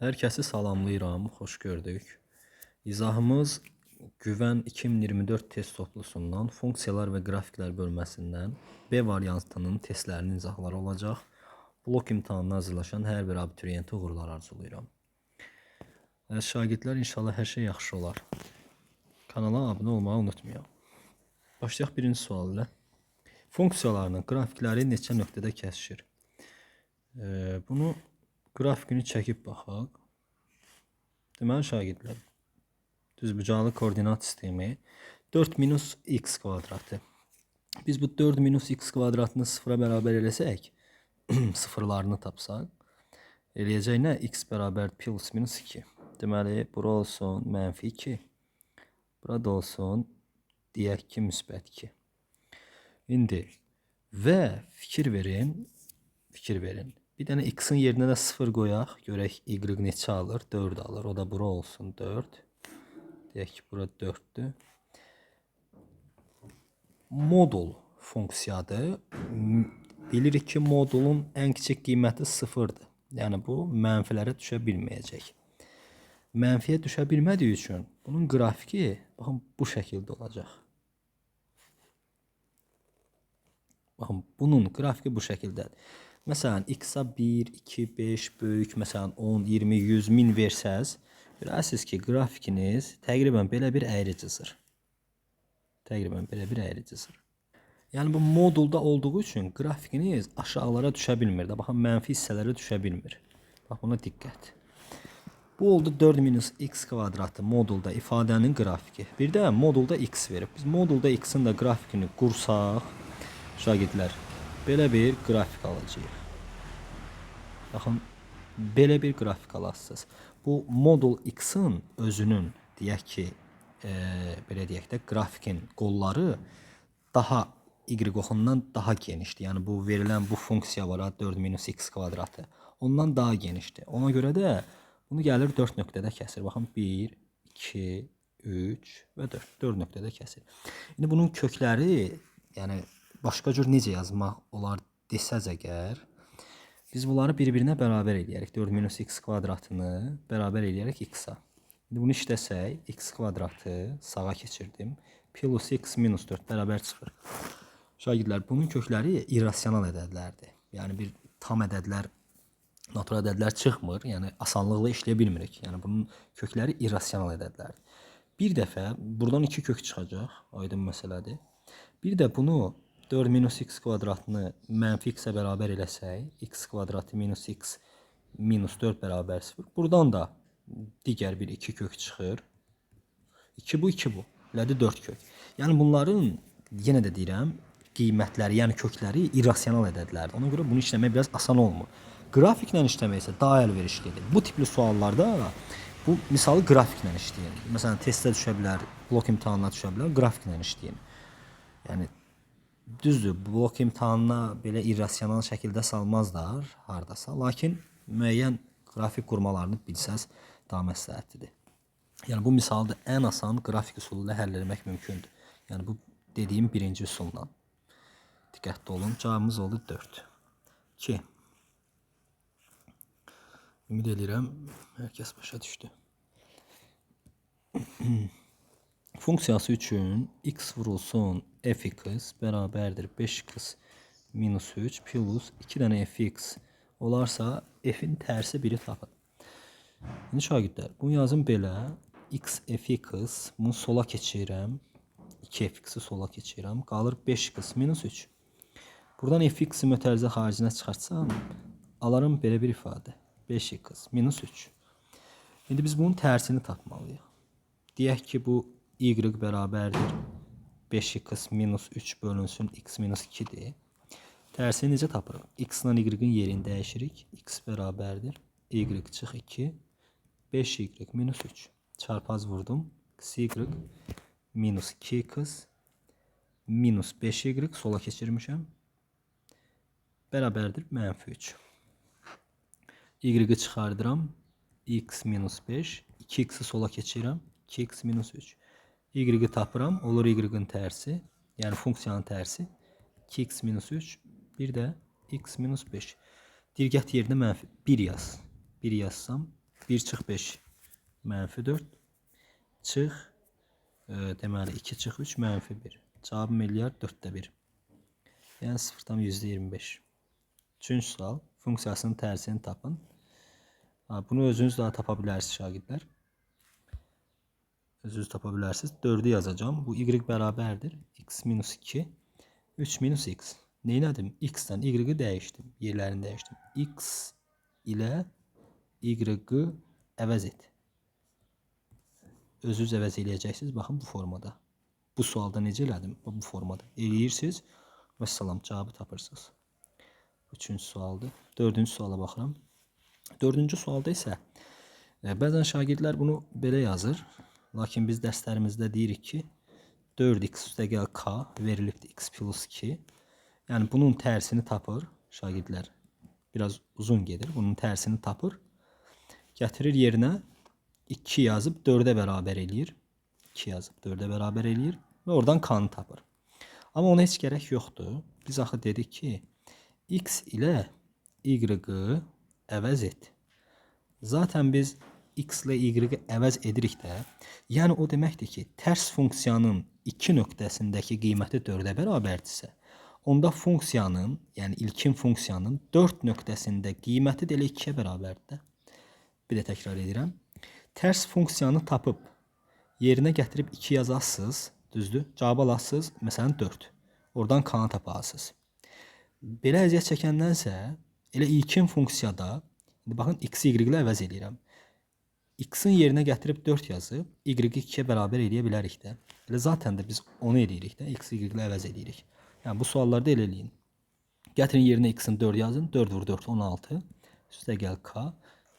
Hər kəsi salamlayıram, xoş gördük. İzahımız Güvən 2024 test toplusundan funksiyalar və qrafiklər bölməsindən B variantının testlərinin izahları olacaq. Blok imtahanına hazırlaşan hər bir abituriyentə uğurlar arzulayıram. Şagirdlər, inşallah hər şey yaxşı olar. Kanala abunə olmağı unutmayın. Başlayaq birinci sual ilə. Funksiyalarının qrafikləri neçə nöqtədə kəsişir? Bunu qrafikini çəkib baxaq. Deməli şagirdlər, düzbucaqlı koordinat sistemi 4 minus x kvadratı. Biz bu 4 minus x kvadratını sıfıra bərabər eləsək, sıfırlarını tapsaq, eləyəcək nə? X bərabər plus minus 2. Deməli, bura olsun mənfi 2. Burada olsun deyək ki, müsbət 2. İndi və fikir verin. Bir dənə x-in yerinə də 0 qoyaq. Görək y neçə alır? 4 alır. O da bura olsun 4. Deyək ki, bura 4'dür. Modul funksiyadır. Bilirik ki, modulun ən kiçik qiyməti 0'dır. Yəni bu mənfilərə düşə bilməyəcək. Mənfiyə düşə bilmədiyi üçün bunun qrafiki baxın bu şəkildə olacaq. Baxın, bunun qrafiki bu şəkildədir. Məsələn, x-a 1, 2, 5 böyük, məsələn 10, 20, 100, 1000 versəz, görərsiniz ki, qrafikiniz təqribən belə bir əyri cızır. Yəni bu modulda olduğu üçün qrafikiniz aşağılara düşə bilmir. Baxın, mənfi hissələrə düşə bilmir. Bax, buna diqqət. Bu oldu 4 minus x kvadratı modulda ifadənin qrafiki. Bir də modulda x verib. Biz modulda x-in də qrafikini qursaq, şagirdlər, belə bir qrafik alacağıq. Baxın, belə bir qrafik alasınız. Bu modul x-in özünün, deyək ki, belə deyək də, qrafikin qolları daha y oxundan daha genişdir. Yəni bu verilən bu funksiya var, 4 minus x kvadratı. Ondan daha genişdir. Ona görə də bunu gəlir 4 nöqtədə kəsir. Baxın, 1, 2, 3 və 4. 4 nöqtədə kəsir. İndi bunun kökləri, yəni başqa cür necə yazmaq olar desəz əgər, biz bunları bir-birinə bərabər eləyərik. 4 minus x kvadratını bərabər eləyərək x-a. İndi bunu işləsək, x kvadratı sağa keçirdim. Plus x minus 4 bərabər 0. Şagirdlər, bunun kökləri irrasional ədədlərdir. Yəni bir tam ədədlər, natural ədədlər çıxmır. Yəni asanlıqla işləyə bilmirik. Yəni bunun kökləri irrasional ədədlərdir. Bir dəfə buradan 2 kök çıxacaq. Aydın məsələdir. Bir də bunu 4 minus x kvadratını mənfi x-ə bərabər eləsək, x kvadratı minus x minus 4 bərabər 0. Buradan da digər bir 2 kök çıxır. 2 bu, 2 bu. Elədi 4 kök. Yəni bunların, yenə də deyirəm, qiymətləri, yəni kökləri irrasional ədədlərdir. Ona görə bunu işləmək biraz asan olmur. Qrafiklə işləmək isə daha əlverişlidir. Bu tipli suallarda bu misalı qrafiklə işləyin. Məsələn, testə düşə bilər, blok imtahanına düşə bilər, qrafiklə işləyin. Yəni düzdür, blok imtahanına belə irrasional şəkildə salmazlar hardasa, lakin müəyyən qrafik qurmalarını bilsəz daha məsləhətlidir. Yəni bu misalda ən asan qrafik üsulu ilə həll etmək mümkündür. Yəni bu dediyim birinci üsulla. Diqqətli olun. Cavabımız oldu 4. 2. Ümid edirəm, hər kəs başa düşdü. Funksiyası üçün x vurulsun fx bərabərdir 5x minus 3 plus 2 dənə fx olarsa f'in tərsi 1'i tapın. İndi şagirdlər, bunu yazım belə. X fx, bunu sola keçirəm. 2fx'i sola keçirəm. Qalır 5x minus 3. Buradan fx'i mötərizə xaricinə çıxartsam, alaram belə bir ifadə. 5x minus 3. İndi biz bunun tərsini tapmalıyıq. Deyək ki, bu y bərabərdir 5x minus 3 bölünsün x minus 2'dir. Tərsini necə tapırıq? X ilə y-in yerini dəyişirik. X bərabərdir y çıx 2, 5y minus 3. Çarpaz vurdum. Xy minus 2x minus 5y sola keçirmişəm. Bərabərdir mənfi 3. Y çıxardıram. X minus 5. 2x'i sola keçirəm. 2x minus 3. Y tapıram. Olur y-in tərsi. Yəni funksiyanın tərsi. 2x minus 3. Bir də x minus 5. Dirgət yerinə mənfi 1 yaz. 1 yazsam 1 çıx 5 mənfi 4 çıx deməli 2 çıx 3 mənfi 1. Cavabım eləyər 4də 1. Yəni 0'dan %25. Üçüncü sual. Funksiyasının tərsini tapın. Bunu özünüz daha tapa bilərsiniz şagirdlər. Özünüz tapa bilərsiniz. 4'ü yazacağım. Bu y bərabərdir. X minus 2. 3 minus x. Neylədim? X-dən y-i dəyişdim. Yerlərini dəyişdim. X ilə y-i əvəz et. Özünüz əvəz eləyəcəksiniz. Baxın bu formada. Bu sualda necə elədim? Bu formada. Eləyirsiniz. Və salam cavabı tapırsınız. Üçüncü sualdır. Dördüncü suala baxıram. Dördüncü sualda isə bəzən şagirdlər bunu belə yazır. Lakin biz dərslərimizdə deyirik ki 4x üstəgəl k verilibdir x plus 2. Yəni bunun tərsini tapır şagirdlər. Biraz uzun gedir. Bunun tərsini tapır. Gətirir yerinə 2 yazıb 4'ə bərabər eləyir. 2 yazıb 4'ə bərabər eləyir və oradan k-nı tapır. Amma ona heç gərək yoxdur. Biz axı dedik ki x ilə y-i əvəz et. Zaten biz x ilə y-i əvəz edirik də. Yəni o deməkdir ki, tərs funksiyanın 2 nöqtəsindəki qiyməti 4'ə bərabərdirsə, onda funksiyanın, yəni ilkin funksiyanın 4 nöqtəsində qiyməti də elə 2'yə bərabərdir. Bir də təkrar edirəm. Tərs funksiyanı tapıb yerinə gətirib 2 yazasınız, düzdür? Cavab alasınız, məsələn 4. Oradan k-nı tapasınız. Belə əziyyət çəkəndənsə, elə ilkin funksiyada, baxın x, y ilə əvəz edirəm. X-in yerinə gətirib 4 yazıb, y-i 2'yə bərabər eləyə bilərik də. Elə zaten də biz onu eləyirik də, x, y ilə əvəz edirik. Yəni bu suallarda elə eləyin. Gətirin yerinə x-in 4 yazın, 4 vur 4, 16. Üstə gəl k,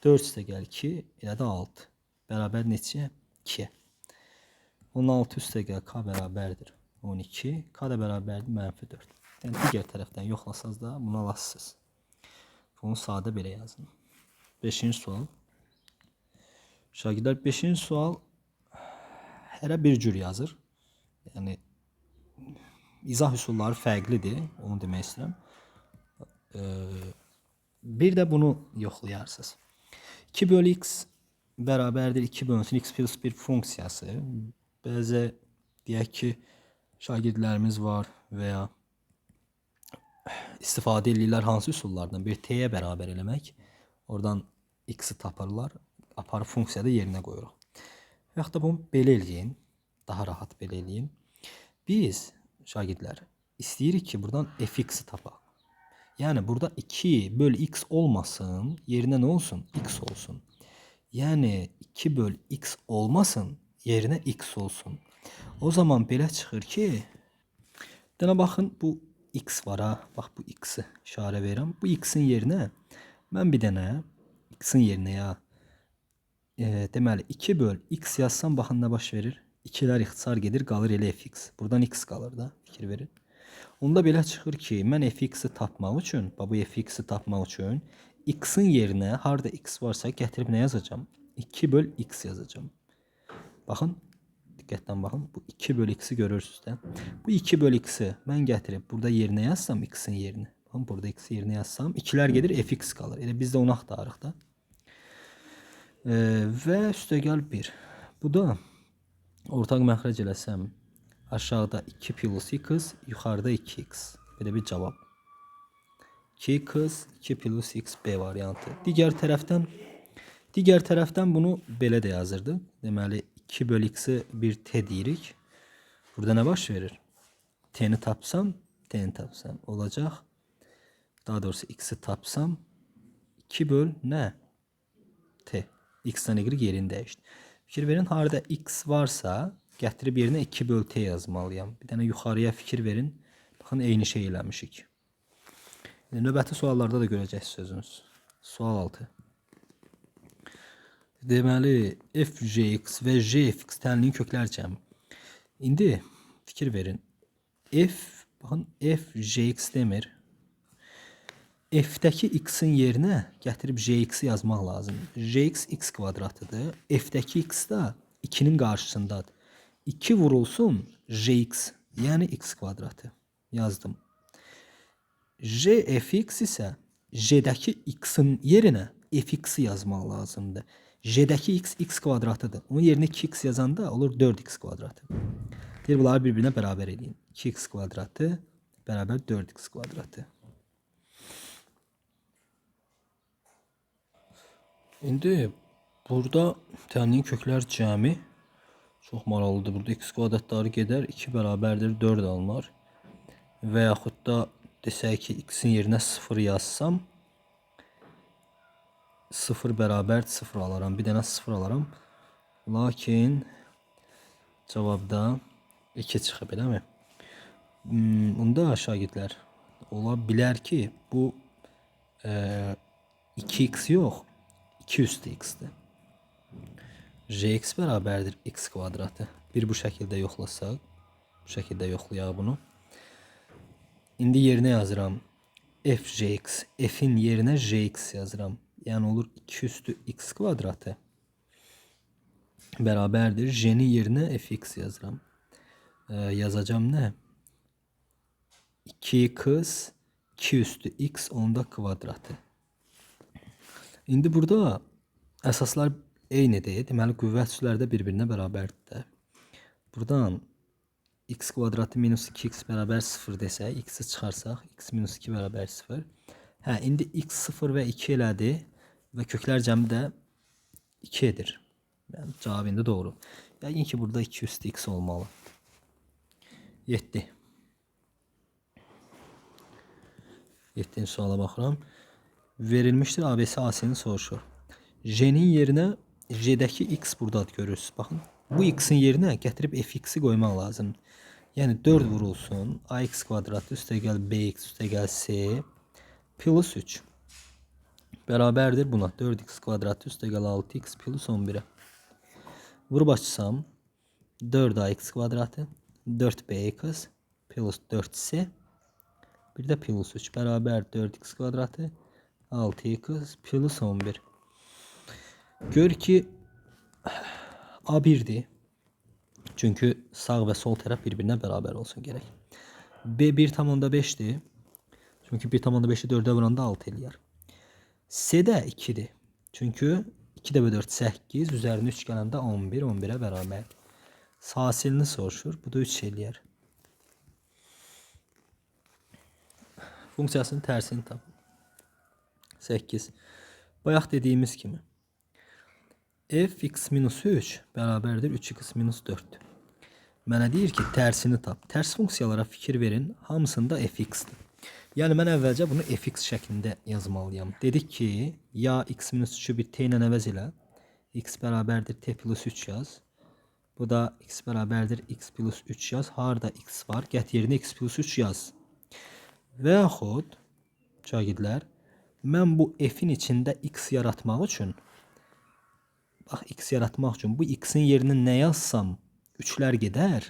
4 üstə gəl 2, elə də 6. Bərabər neçəyə? 2'yə. 16 üstə gəl k bərabərdir 12, k da bərabərdir mənfi 4. Yəni digər tərəfdən yoxlasanız da bunu alasınız. Bunu sadə belə yazın. 5-ci sual. Şagirdlər 5-ci sual hərə bir cür yazır. Yəni izah üsulları fərqlidir, onu demək istəyirəm. Bir də bunu yoxlayarsınız. 2 bölü x bərabərdir 2 bölünsün x plus 1 funksiyası. Bəzi deyək ki, şagirdlərimiz var və ya istifadə edirlər hansı üsullardan? Bir t-yə bərabər eləmək. Oradan x-i tapırlar. Aparıb funksiyada yerinə qoyuruq. Yaxud da bunu belə eləyin. Daha rahat belə eləyin. Biz şagirdlər istəyirik ki, buradan fx-i tapaq. Yəni burada 2 bölü x olmasın, yerinə nə olsun? X olsun. Yəni 2 bölü x olmasın, yerinə x olsun. O zaman belə çıxır ki, dənə baxın bu x var ha. Bax bu x-i işarə verirəm. Bu x-in yerinə mən bir dənə x-in yerinə ya deməli 2 böl x yazsam baxın nə baş verir? 2'lər ixtisar gedir, qalır elə fx. Buradan x qalır da, fikir verin. Onda belə çıxır ki, mən fx-i tapmaq üçün, bu fx-i tapmaq üçün x-in yerinə harda x varsa gətirib nə yazacağım? 2 böl x yazacağım. Baxın, diqqətdən baxın. Bu 2 böl x-i görürsünüz də. Bu 2 böl x-i mən gətirib burada yerinə yazsam x-in yerinə. Baxın, burada x-i yerinə yazsam 2'lər gedir, fx qalır. Elə biz də onu axtarırıq da. Və üstəgəl 1. Bu da ortaq məxrəc eləsəm aşağıda 2 plus x, yuxarıda 2x. Belə bir cavab. 2x, 2 plus x b variantı. Digər tərəfdən bunu belə də yazırdı. Deməli 2 böl x-i bir t deyirik. Burada nə baş verir? T'ni tapsam olacaq. Daha doğrusu x-i tapsam 2 böl nə? T. X-dən y yerini dəyişdi. Fikir verin, harada x varsa gətirib yerinə 2 böl t yazmalıyam. Bir dənə yuxarıya fikir verin. Baxın, eyni şey eləmişik. Növbəti suallarda da görəcəksiniz sözünüz. Sual 6. Deməli, f(j)(x) və j(f)(x) tənliyin köklər cəmi. İndi fikir verin. Baxın, f(j)(x) demir. F-dəki x-in yerinə gətirib j(x)i yazmaq lazımdır. J(x) x kvadratıdır. F-dəki x da 2'nin qarşısındadır. 2 vurulsun j(x), yəni x kvadratı. Yazdım. J(f)(x) isə j-dəki x-in yerinə f(x)i yazmaq lazımdır. J'dəki x x kvadratıdır. Onun yerine 2x yazanda olur 4x kvadratı. Deyir bunları birbirine beraber edin. 2x kvadratı beraber 4x kvadratı. İndi burada təmin köklər cəmi çox maraqlıdır. Burada x kvadratları gedər, 2 bərabərdir 4 alınar. Və yaxud da desək ki, x-in yerinə 0 yazsam 0 bərabər 0 alaram. Bir dənə 0 alaram. Lakin cavabda 2 çıxıb, eləmi? Onda şagirdlər ola bilər ki, bu 2x yox, 2 üstü x-dir. Jx bərabərdir x kvadratı. Bir bu şəkildə yoxlasaq, bu şəkildə yoxlayaq bunu. İndi yerinə yazıram f(jx), f-in yerinə jx yazıram. Yəni olur 2 üstü x kvadratı bərabərdir. J-nin yerinə fx yazıram. Yazacağım nə? 2x 2 üstü x onda kvadratı. İndi burada əsaslar eynidir. Deməli qüvvət üsləri də bir-birinə bərabərdir. Buradan x kvadratı minus 2x bərabər 0 desək, x-i çıxarsaq, x minus 2 bərabər 0. Hə, indi x 0 və 2 elədi və köklər cəmi də 2 edir. Yəni cavab indi doğru. Yəqin ki, burada 2 üstü x olmalı. 7. 7-ci suala baxıram. Verilmişdir ABC AC-ni soruşur. J'nin yerinə J'dəki x buradadır, görürsünüz. Baxın, bu x-in yerinə gətirib fx-i qoymaq lazım. Yəni 4 vurulsun. Ax kvadratı üstəgəl bx üstəgəl c plus 3 bərabərdir buna. 4x kvadratı üstəgəl 6x plus 11'e. Vurub açsam 4ax kvadratı 4bx plus 4c bir də plus 3 bərabər 4x kvadratı 6x plus 11. Gör ki A1'dir. Çünkü sağ ve sol taraf birbirine beraber olsun gerek. B 1,5'dir. Çünkü 1,5'i 4'e vuranda 6 eləyər. C de 2'dir. Çünkü 2 də 4 8, üzerine 3 gələndə 11, 11'e beraber. Hasilini soruşur. Bu da 3 eləyər. Funksiyasının tərsini tap. 8. Bayaq dediyimiz kimi f(x minus 3) bərabərdir 3x minus 4. Mənə deyir ki, tərsini tap. Tərs funksiyalara fikir verin. Hamısında fx-dir. Yəni mən əvvəlcə bunu fx şəklində yazmalıyam. Dedik ki, ya x minus 3'ü bir t ilə əvəz elə. X bərabərdir t plus 3 yaz. Bu da x bərabərdir x plus 3 yaz. Harada x var? Gət yerinə x plus 3 yaz. Və yaxud, şagirdlər, mən bu f-in içində x yaratmaq üçün, bax, x yaratmaq üçün bu x-in yerinə nə yazsam 3'lər gedər,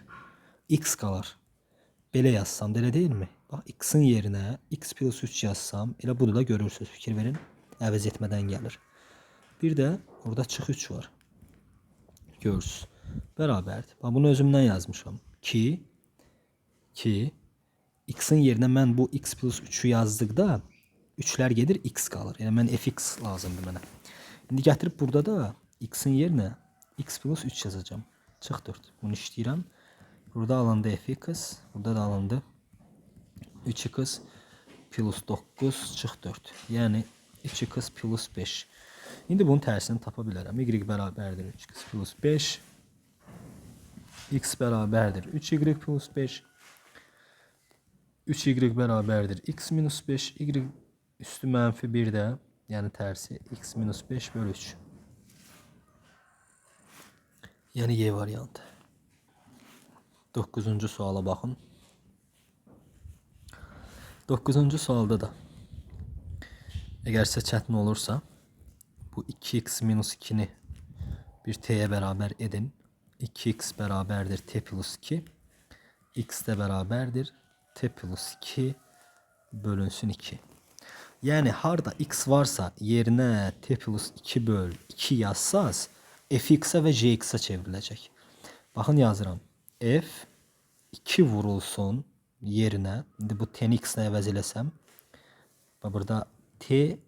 x qalar. Belə yazsam da elə deyilmi? Bax, x-in yerinə x plus 3 yazsam, elə bunu da görürsünüz, fikir verin, əvəz etmədən gəlir. Bir də orada çıx 3 var. Görürsünüz. Bərabərdir. Bax, bunu özümdən yazmışam. 2 x-in yerinə mən bu x plus 3'ü yazdıqda 3'lər gedir, x qalır. Yəni mən fx lazımdır mənə. İndi gətirib burada da x-in yerinə x plus 3 yazacağım. Çıx 4. Bunu işləyirəm. Burada alanda fx, burada da alanda 3x plus 9 çıx 4. Yəni 3x plus 5. İndi bunun tərsini tapa bilərəm. Y bərabərdir 3x plus 5. X bərabərdir 3y plus 5. 3y bərabərdir x minus 5. Y üstü mənfi 1 də, yəni tərsi x minus 5 bölü 3. Yəni Y variantı. 9-cu suala baxın. 9-cu sualda da əgər sizə çətin olursa bu 2x minus 2'ni bir t'ye beraber edin. 2x beraberdir t plus 2. X de beraberdir t plus 2 bölünsün 2. Yani harda x varsa yerine t plus 2 böl 2 yazsaz fx'e ve jx'e çevrilecek. Bakın yazıram. F 2 vurulsun yerine. Şimdi bu t'ni x ile əvəz eləsəm. Burada t'ni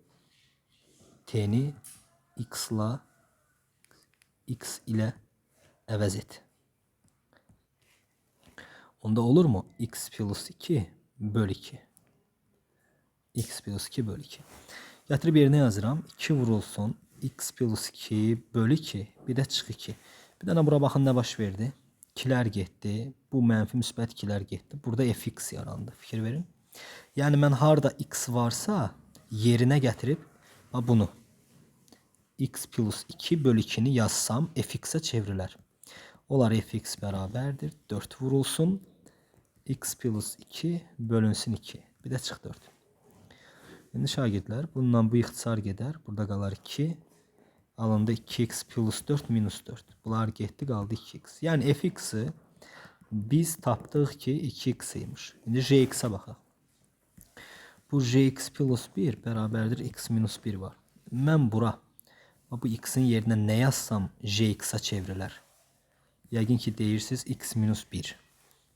x ile x ile əvəz et. Onda olur mu? X plus 2 bölü 2. X plus 2 bölü 2. Gətirib yerinə yazıram. 2 vurulsun. X plus 2 bölü 2. Bir də çıx 2. Bir dənə bura baxın nə baş verdi. 2'lər getdi. Bu mənfi müsbət 2'lər getdi. Burada fx yarandı. Fikir verin. Yəni mən harda x varsa yerinə gətirib bunu x plus 2 bölü 2'ni yazsam fx'e çevrilər. Olar fx bərabərdir. 4 vurulsun. X plus 2 bölünsün 2. Bir də çıx 4. İndi şagirdlər bundan bu ixtisar gedər. Burada qalar 2. Alında 2x plus 4 minus 4. Bunlar getdi qaldı 2x. Yəni fx'i biz tapdıq ki 2x imiş. İndi jx'e baxaq. Bu jx plus 1 bərabərdir x minus 1 var. Mən bura bu x'in yerinə nə yazsam jx'e çevrilər. Yəqin ki deyirsiniz x minus 1.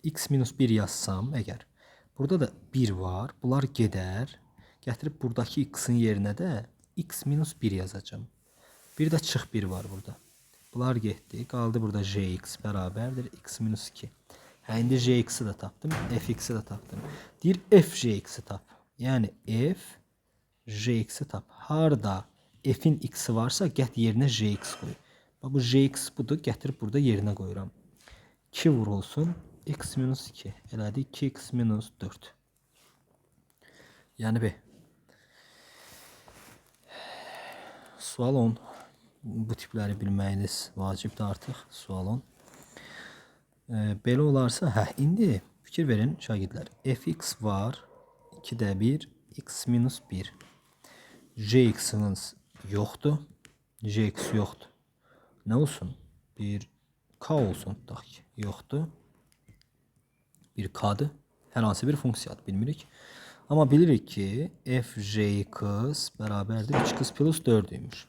X minus 1 yazsam əgər. Burada da 1 var. Bunlar gedər. Gətirib buradakı x'in yerinə də x minus 1 yazacağım. Bir də çıx 1 var burada. Bunlar getdi. Qaldı burada jx bərabərdir x minus 2. Hə, indi jx'i də tapdım. Fx'i də tapdım. Deyir f jx'i tap. Yəni f jx'i tap. Harda f'in x'i varsa gət yerinə jx qoy. Bu jx budur. Gətirib burada yerinə qoyuram. 2 vurulsun. X minus 2. Elədi 2x minus 4. Yəni B. Sual 10. Bu tipləri bilməyiniz vacibdir artıq. Sual 10. Belə olarsa, indi fikir verin şagirdlər. Fx var. 2'də 1. X minus 1. Jx'iniz yoxdur. Jx yoxdur. Nə olsun? Bir k olsun. Tutaq ki, yoxdur. Bir k'dır. Hər hansı bir funksiyadır. Bilmirik. Amma bilirik ki f jx bərabərdir 3x plus 4 imiş.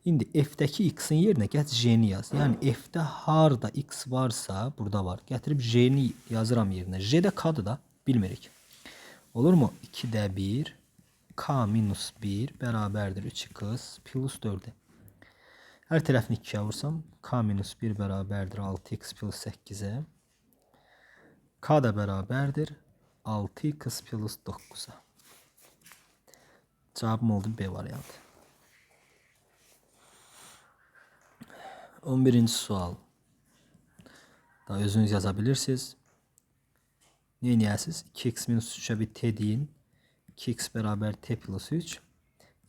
İndi f'dəki x'in yerinə gətir j'ni yaz. Yəni f'də harda x varsa burada var. Gətirib j'ni yazıram yerinə. J də k'dır da. Bilmirik. Olur mu? 2'də 1 k minus 1 bərabərdir 3x plus 4'e. Hər tərəfini 2'yə vursam k minus 1 bərabərdir 6x plus 8'e. K da bərabərdir 6x plus 9'a. Cevabım oldu B variantı. 11. sual. Daha özünüz yazabilirsiniz. Ne edəsiniz? 2x minus 3'e bir t deyin. 2x bərabər t plus 3.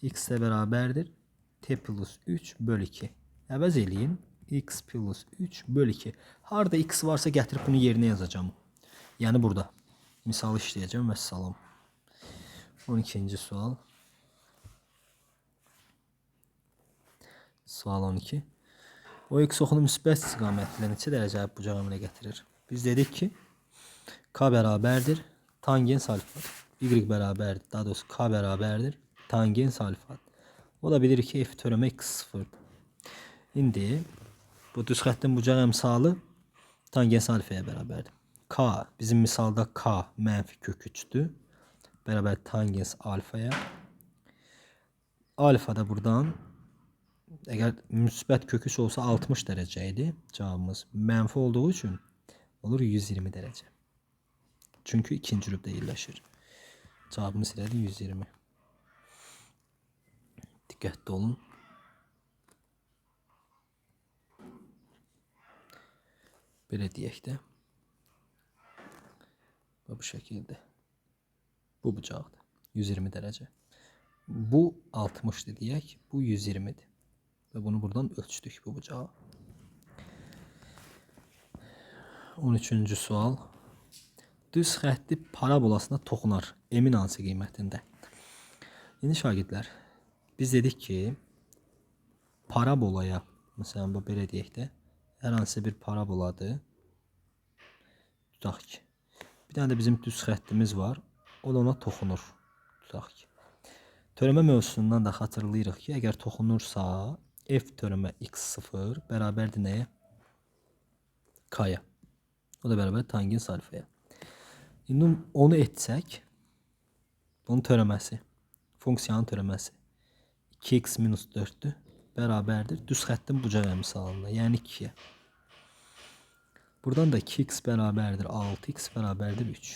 X de bərabərdir t plus 3 bölü 2. Əvəz eləyin. X plus 3 bölü 2. Harda x varsa gətirib bunu yerinə yazacağım. Yani burada. Misal işleyeceğim. Vesselam. 12. sual. Sual 12. O x oxunu müsbət istiqamətlə neçə dərəcə bucağı əmələ gətirir? Biz dedik ki k bərabərdir tangens alfa. Y bərabərdir. Daha doğrusu k bərabərdir tangens alfa. O da bilir ki f törəmə x0'dır. İndi bu düz xəttin bucağı əmsalı tangens alfaya bərabərdir. K bizim misalda k mənfi kök 3'dür. Bərabər tangens alfaya. Alfa da buradan eğer müsbət kök 3 olsa 60 dərəcə idi. Cavabımız mənfi olduğu için olur 120 dərəcə. Çünkü ikinci rübdə yerləşir. Cavabımız elədi 120. Diqqətli olun. Belə deyək də. Bu şekilde. Bu bucaqdır. 120 dərəcə. Bu 60'dır deyək. Bu 120'dir. Və bunu buradan ölçdük bu bucağı. 13. sual. Düz xətti parabolasına toxunar. Emin hansı qiymətində. İndi şagirdlər. Biz dedik ki parabolaya, məsələn bu belə deyək də, hər hansı bir paraboladır. Tutaq ki. Bir tane de bizim düz xəttimiz var. O da ona toxunur. Tutaq ki. Törəmə mövzusundan da xatırlayırıq ki, əgər toxunursa f törəmə x0 bərabərdir nəyə? K-ya. O da bərabər tangens alfaya. İndi onu etsək, bunun törəməsi, funksiyanın törəməsi 2x minus 4'dür. bərabərdir düz xəttin bucaq əmsalında, yəni 2-yə. Buradan da 2x bərabərdir 6x bərabərdir 3.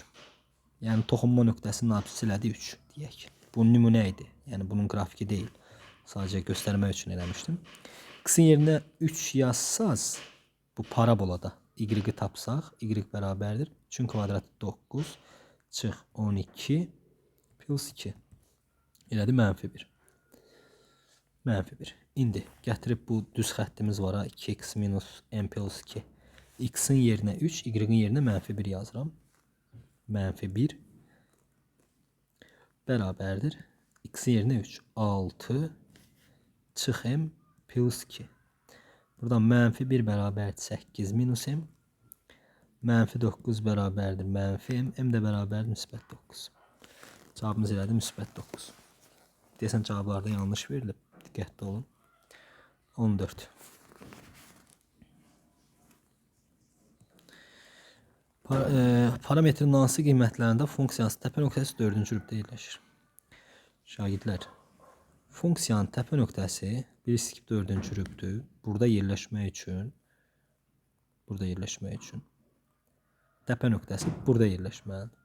Yəni toxunma nöqtəsinin apsisi elədi 3 deyək. Bu nümunə idi. Yəni bunun qrafiki deyil. Sadəcə göstərmək üçün eləmişdim. X-in yerinə 3 yazsaz bu parabolada y-i tapsaq, y bərabərdir 3-ün kvadratı 9 çıx 12 plus 2. Elədi -1. -1. İndi gətirib bu düz xəttimiz var ha, 2x minus n plus 2. X-in yerinə 3, y-in yerinə -1 yazıram. -1 bərabərdir. X-in yerinə 3. 6 çıx m plus 2. Buradan -1 bərabərdir 8 minus m. -9 bərabərdir -m. M də bərabərdir -9. Cavabımız elədi -9. Deyəsən cavablarda yanlış verilib. Diqqətli olun. 14. Parametrin hansı qiymətlərində funksiyanın təpə nöqtəsi 4-cü rübdə yerləşir? Şagirdlər, funksiyanın təpə nöqtəsi 4-cü rübdür. Burada yerləşmək üçün təpə nöqtəsi burada yerləşməlidir.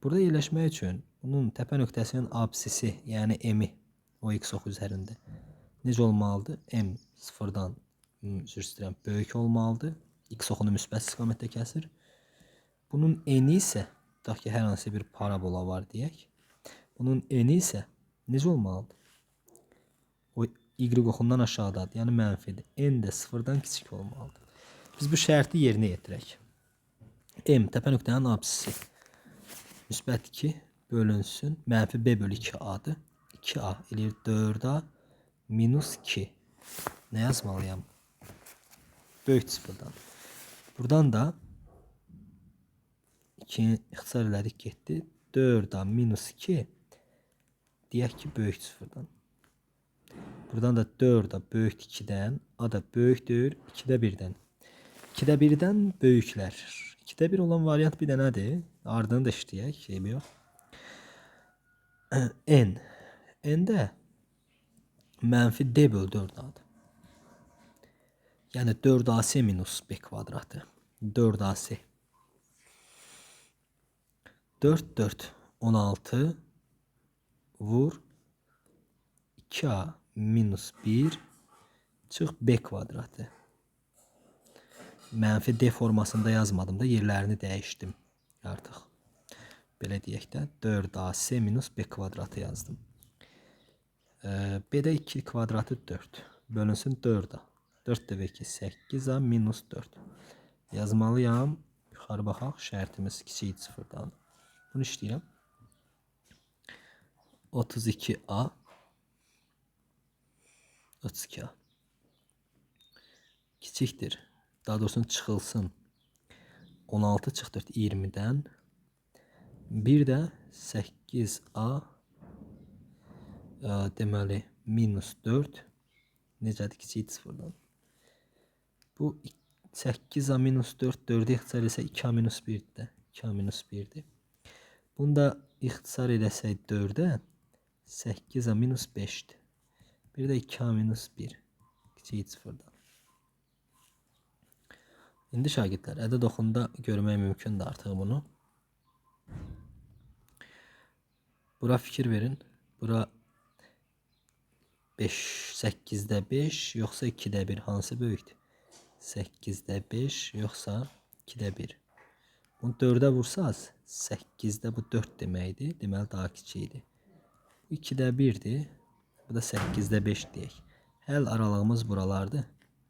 Burada yerləşmək üçün bunun təpə nöqtəsinin absisi, yəni m-i o x ox üzərində necə olmalıdır? M sıfırdan böyük olmalıdır. X oxunu müsbət istiqamətdə kəsir. Bunun eni isə, tutaq ki, hər hansı bir parabola var deyək. Bunun eni isə necə olmalıdır? O y oxundan aşağıdadır, yəni mənfidir. N də sıfırdan kiçik olmalıdır. Biz bu şərti yerinə yetirək. M təpə nöqtənin absisi müsbət 2 bölünsün -b bölü 2a-dır. 2a eləyir 4a minus 2. Nə yazmalıyam? Böyük sıfırdan. Buradan da 2'ni ixtisar elədik getdi. 4a minus 2 deyək ki böyük sıfırdan. Buradan da 4a böyük 2'dən, a da böyükdür 2'də 1'dən. 2'də 1'dən böyüklər. 2'də 1 olan variant bir dənədir. Ardını da işləyək, şey yox. N. N-də -d bölü 4a-dır. Yəni 4ac minus b kvadratı. 4ac. 4, 4, 16 vur 2a minus 1 çıx b kvadratı. -d formasında yazmadım da yerlərini dəyişdim artıq. Belə deyək də 4ac minus b kvadratı yazdım. B-də 2 kvadratı 4. Bölünsün 4a. 4 də 2 8a minus 4. Yazmalıyam. Yuxarı baxaq. Şərtimiz kiçik sıfırdan. Bunu işləyirəm. 32a 32a kiçikdir. Daha doğrusu çıxılsın. 16 çıx 4 20'dən. Bir də 8a deməli minus 4 necədir? Kiçik sıfırdan. Bu 8a minus 4 4'e ixtisar etsək 2a minus 1'dir. 2a minus 1'dir. Bunu da ixtisar eləsək 4'e 8a minus 5'dir. Bir də 2a minus 1 kiçik sıfırdan. İndi şagirdlər, ədəd oxunda görmək mümkündür artıq bunu. Bura fikir verin. Bura 8'də 5 yoxsa 2'də 1 hansı böyükdür? 8'də 5 yoxsa 2'də 1. Bunu 4'ə vursaz 8'də bu 4 deməkdir. Deməli daha kiçikdir. Bu 2'də 1'dir. Bu da 8'də 5 deyək. Həll aralığımız buralardır.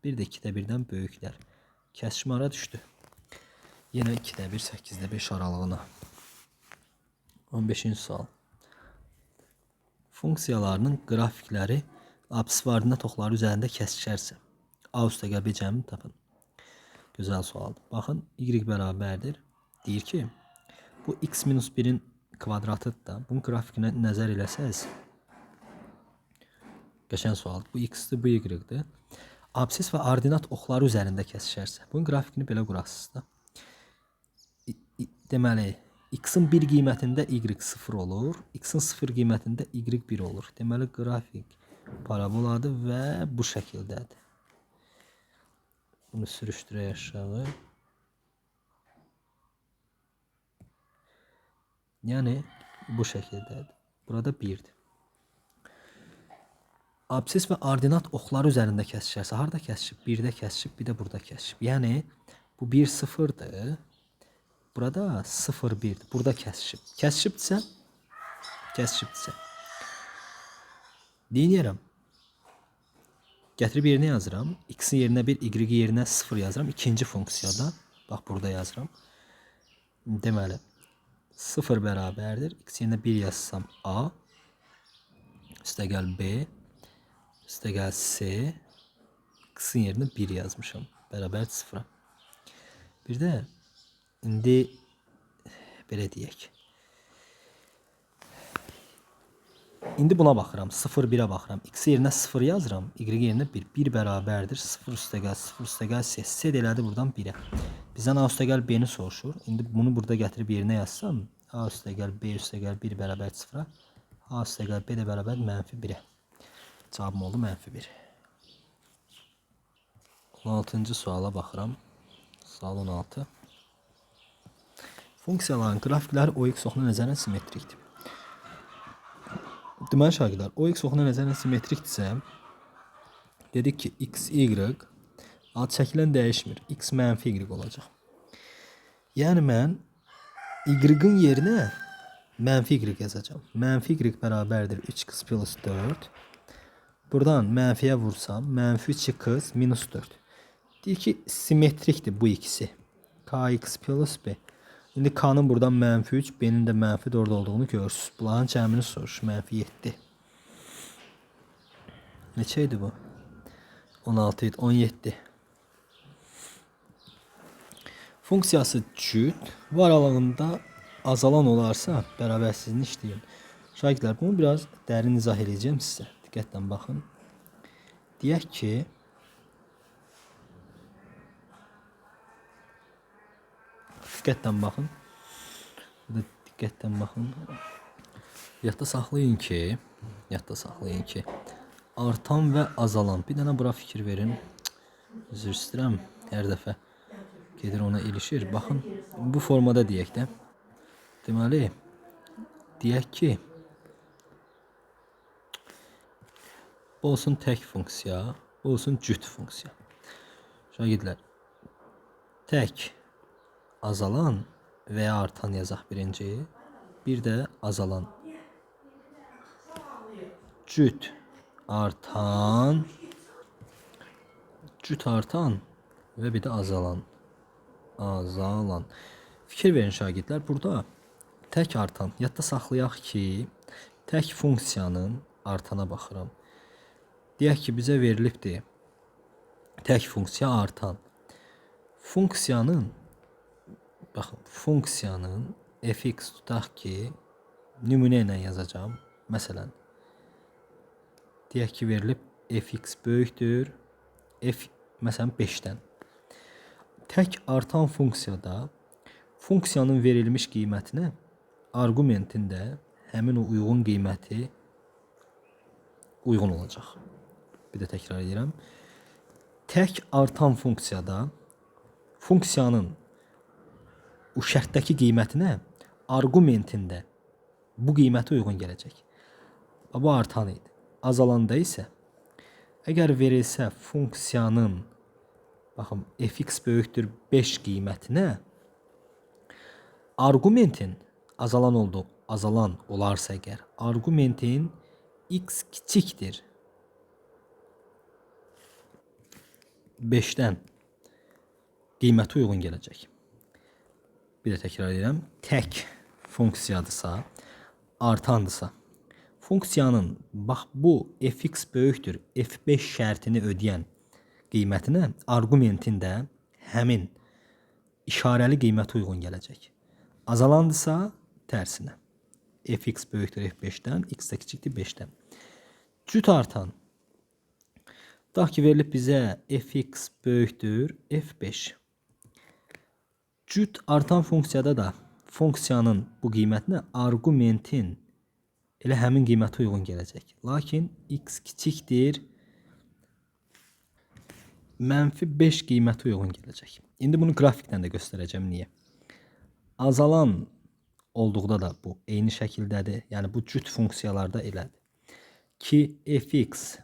Bir də 2'də 1'dən böyüklər. Kəsişmə ara düşdü. Yenə 2'də 1 8'də 5 aralığına. 15-ci sual. Funksiyalarının qrafikləri apsis və ordinat oxları üzərində kəsişərsə A üstəgəl B cəmini tapın. Gözəl sualdır. Baxın, y bərabərdir. Deyir ki, bu x minus 1'in kvadratıdır da. Bunun grafikinə nəzər eləsəz, qəşəng sualdır. Bu x-dir, bu y-dir. Apsis və ordinat oxları üzərində kəsişərsə, bunun grafikini belə qurasınız da. Deməli, x-in 1 qiymətində y 0 olur, x-in 0 qiymətində y 1 olur. Deməli, qrafik paraboladır və bu şəkildədir. Bunu sürüşdürək aşağı. Yəni bu şəkildədir. Burada 1-dir. Absis və ordinat oxları üzərində kəsişərsə, harda kəsişib? 1-də kəsişib, bir də burada kəsişib. Yəni bu 1 0-dır. Burada 0 1-dir. Burada kəsişib. Kəsişibdirsə. Deyirəm. Gətirib yerinə yazıram. X-in yerinə 1, Y-in yerinə 0 yazıram. İkinci funksiyada. Bax burada yazıram. Deməli 0 bərabərdir. X yerinə 1 yazsam A. Üstəgəl B. Üstəgəl C. X-in yerinə 1 yazmışam. Bərabər 0-a. Bir də indi belə deyək. İndi buna baxıram. 0 1-ə baxıram. X yerinə 0 yazıram. Y yerinə 1. 1 bərabərdir. 0 üstəgəl 0 üstəgəl C. C elədi buradan 1-ə. Bizdən A üstəgəl B-ni soruşur. İndi bunu burada gətirib yerinə yazsam, A üstəgəl B üstəgəl 1 bərabər 0-a. A üstəgəl B də bərabər -1-ə. Cavabım oldu -1. 16-cı suala baxıram. Sual 16. Funksiyaların qrafikləri OX oxuna nəzərən simmetrikdir. Deməli şagirdlər, OX oxuna nəzərən simmetrikdirsə, dedik ki, X, Y ad çəkilən dəyişmir. X -Y olacaq. Yəni mən Y-in yerinə -Y yazacağam. -Y bərabərdir 3x plus 4. Buradan mənfiyə vursam, -3x minus 4. Deyir ki, simmetrikdir bu ikisi. Kx plus B. İndi K'nın buradan -3, B'nin də -4 olduğunu görürsünüz. Bunların cəmini soruşur. -7. Neçə idi bu? 16 idi. 17. Funksiyası cüt var aralığında azalan olarsa bərabərsizliğini işləyin. Şagirdlər, bunu biraz dərin izah edəcəm sizə. Diqqətlə baxın. Deyək ki, diqqətlə baxın. Burada diqqətlə baxın. Yadda saxlayın ki, artan və azalan. Bir dənə bura fikir verin. Üzr istəyirəm. Hər dəfə gedir ona ilişir. Baxın, bu formada deyək də. Deməli, deyək ki, bu olsun tək funksiya, bu olsun cüt funksiya. Şagirdlər, tək azalan və ya artan yazaq birinci. Bir də azalan. Cüt artan və bir də azalan. Fikir verin şagirdlər, burada tək artan. Yadda saxlayaq ki, tək funksiyanın artana baxıram. Deyək ki, bizə verilibdir tək funksiya artan. Funksiyanın fx tutaq ki, nümunə ilə yazacağım. Məsələn, deyək ki, verilib fx böyükdür f məsələn 5-dən. Tək artan funksiyada funksiyanın verilmiş qiymətinə arqumentin də həmin o uyğun qiyməti uyğun olacaq. Bir də təkrar edirəm. Tək artan funksiyada funksiyanın o şərtdəki qiymətinə arqumentin də bu qiymətə uyğun gələcək. Bu artan idi. Azalanda isə əgər verilsə funksiyanın baxın fx böyükdür 5 qiymətinə arqumentin azalan olarsa əgər arqumentin x kiçikdir 5-dən qiyməti uyğun gələcək. Bir də təkrar edirəm. Tək funksiyadırsa, artandırsa, funksiyanın bax bu fx böyükdür f5 şərtini ödəyən qiymətinə arqumentin də həmin işarəli qiymət uyğun gələcək. Azalandırsa tərsinə. Fx böyükdür f5-dən, x də kiçikdir 5-dən. Cüt artan. Tutaq ki, verilib bizə fx böyükdür f5. Cüt artan funksiyada da funksiyanın bu qiymətinə arqumentin elə həmin qiymətə uyğun gələcək. Lakin x kiçikdir -5 qiyməti uyğun gələcək. İndi bunu qrafikdən də göstərəcəm niyə. Azalan olduqda da bu eyni şəkildədir. Yəni bu cüt funksiyalarda elədir. Ki fx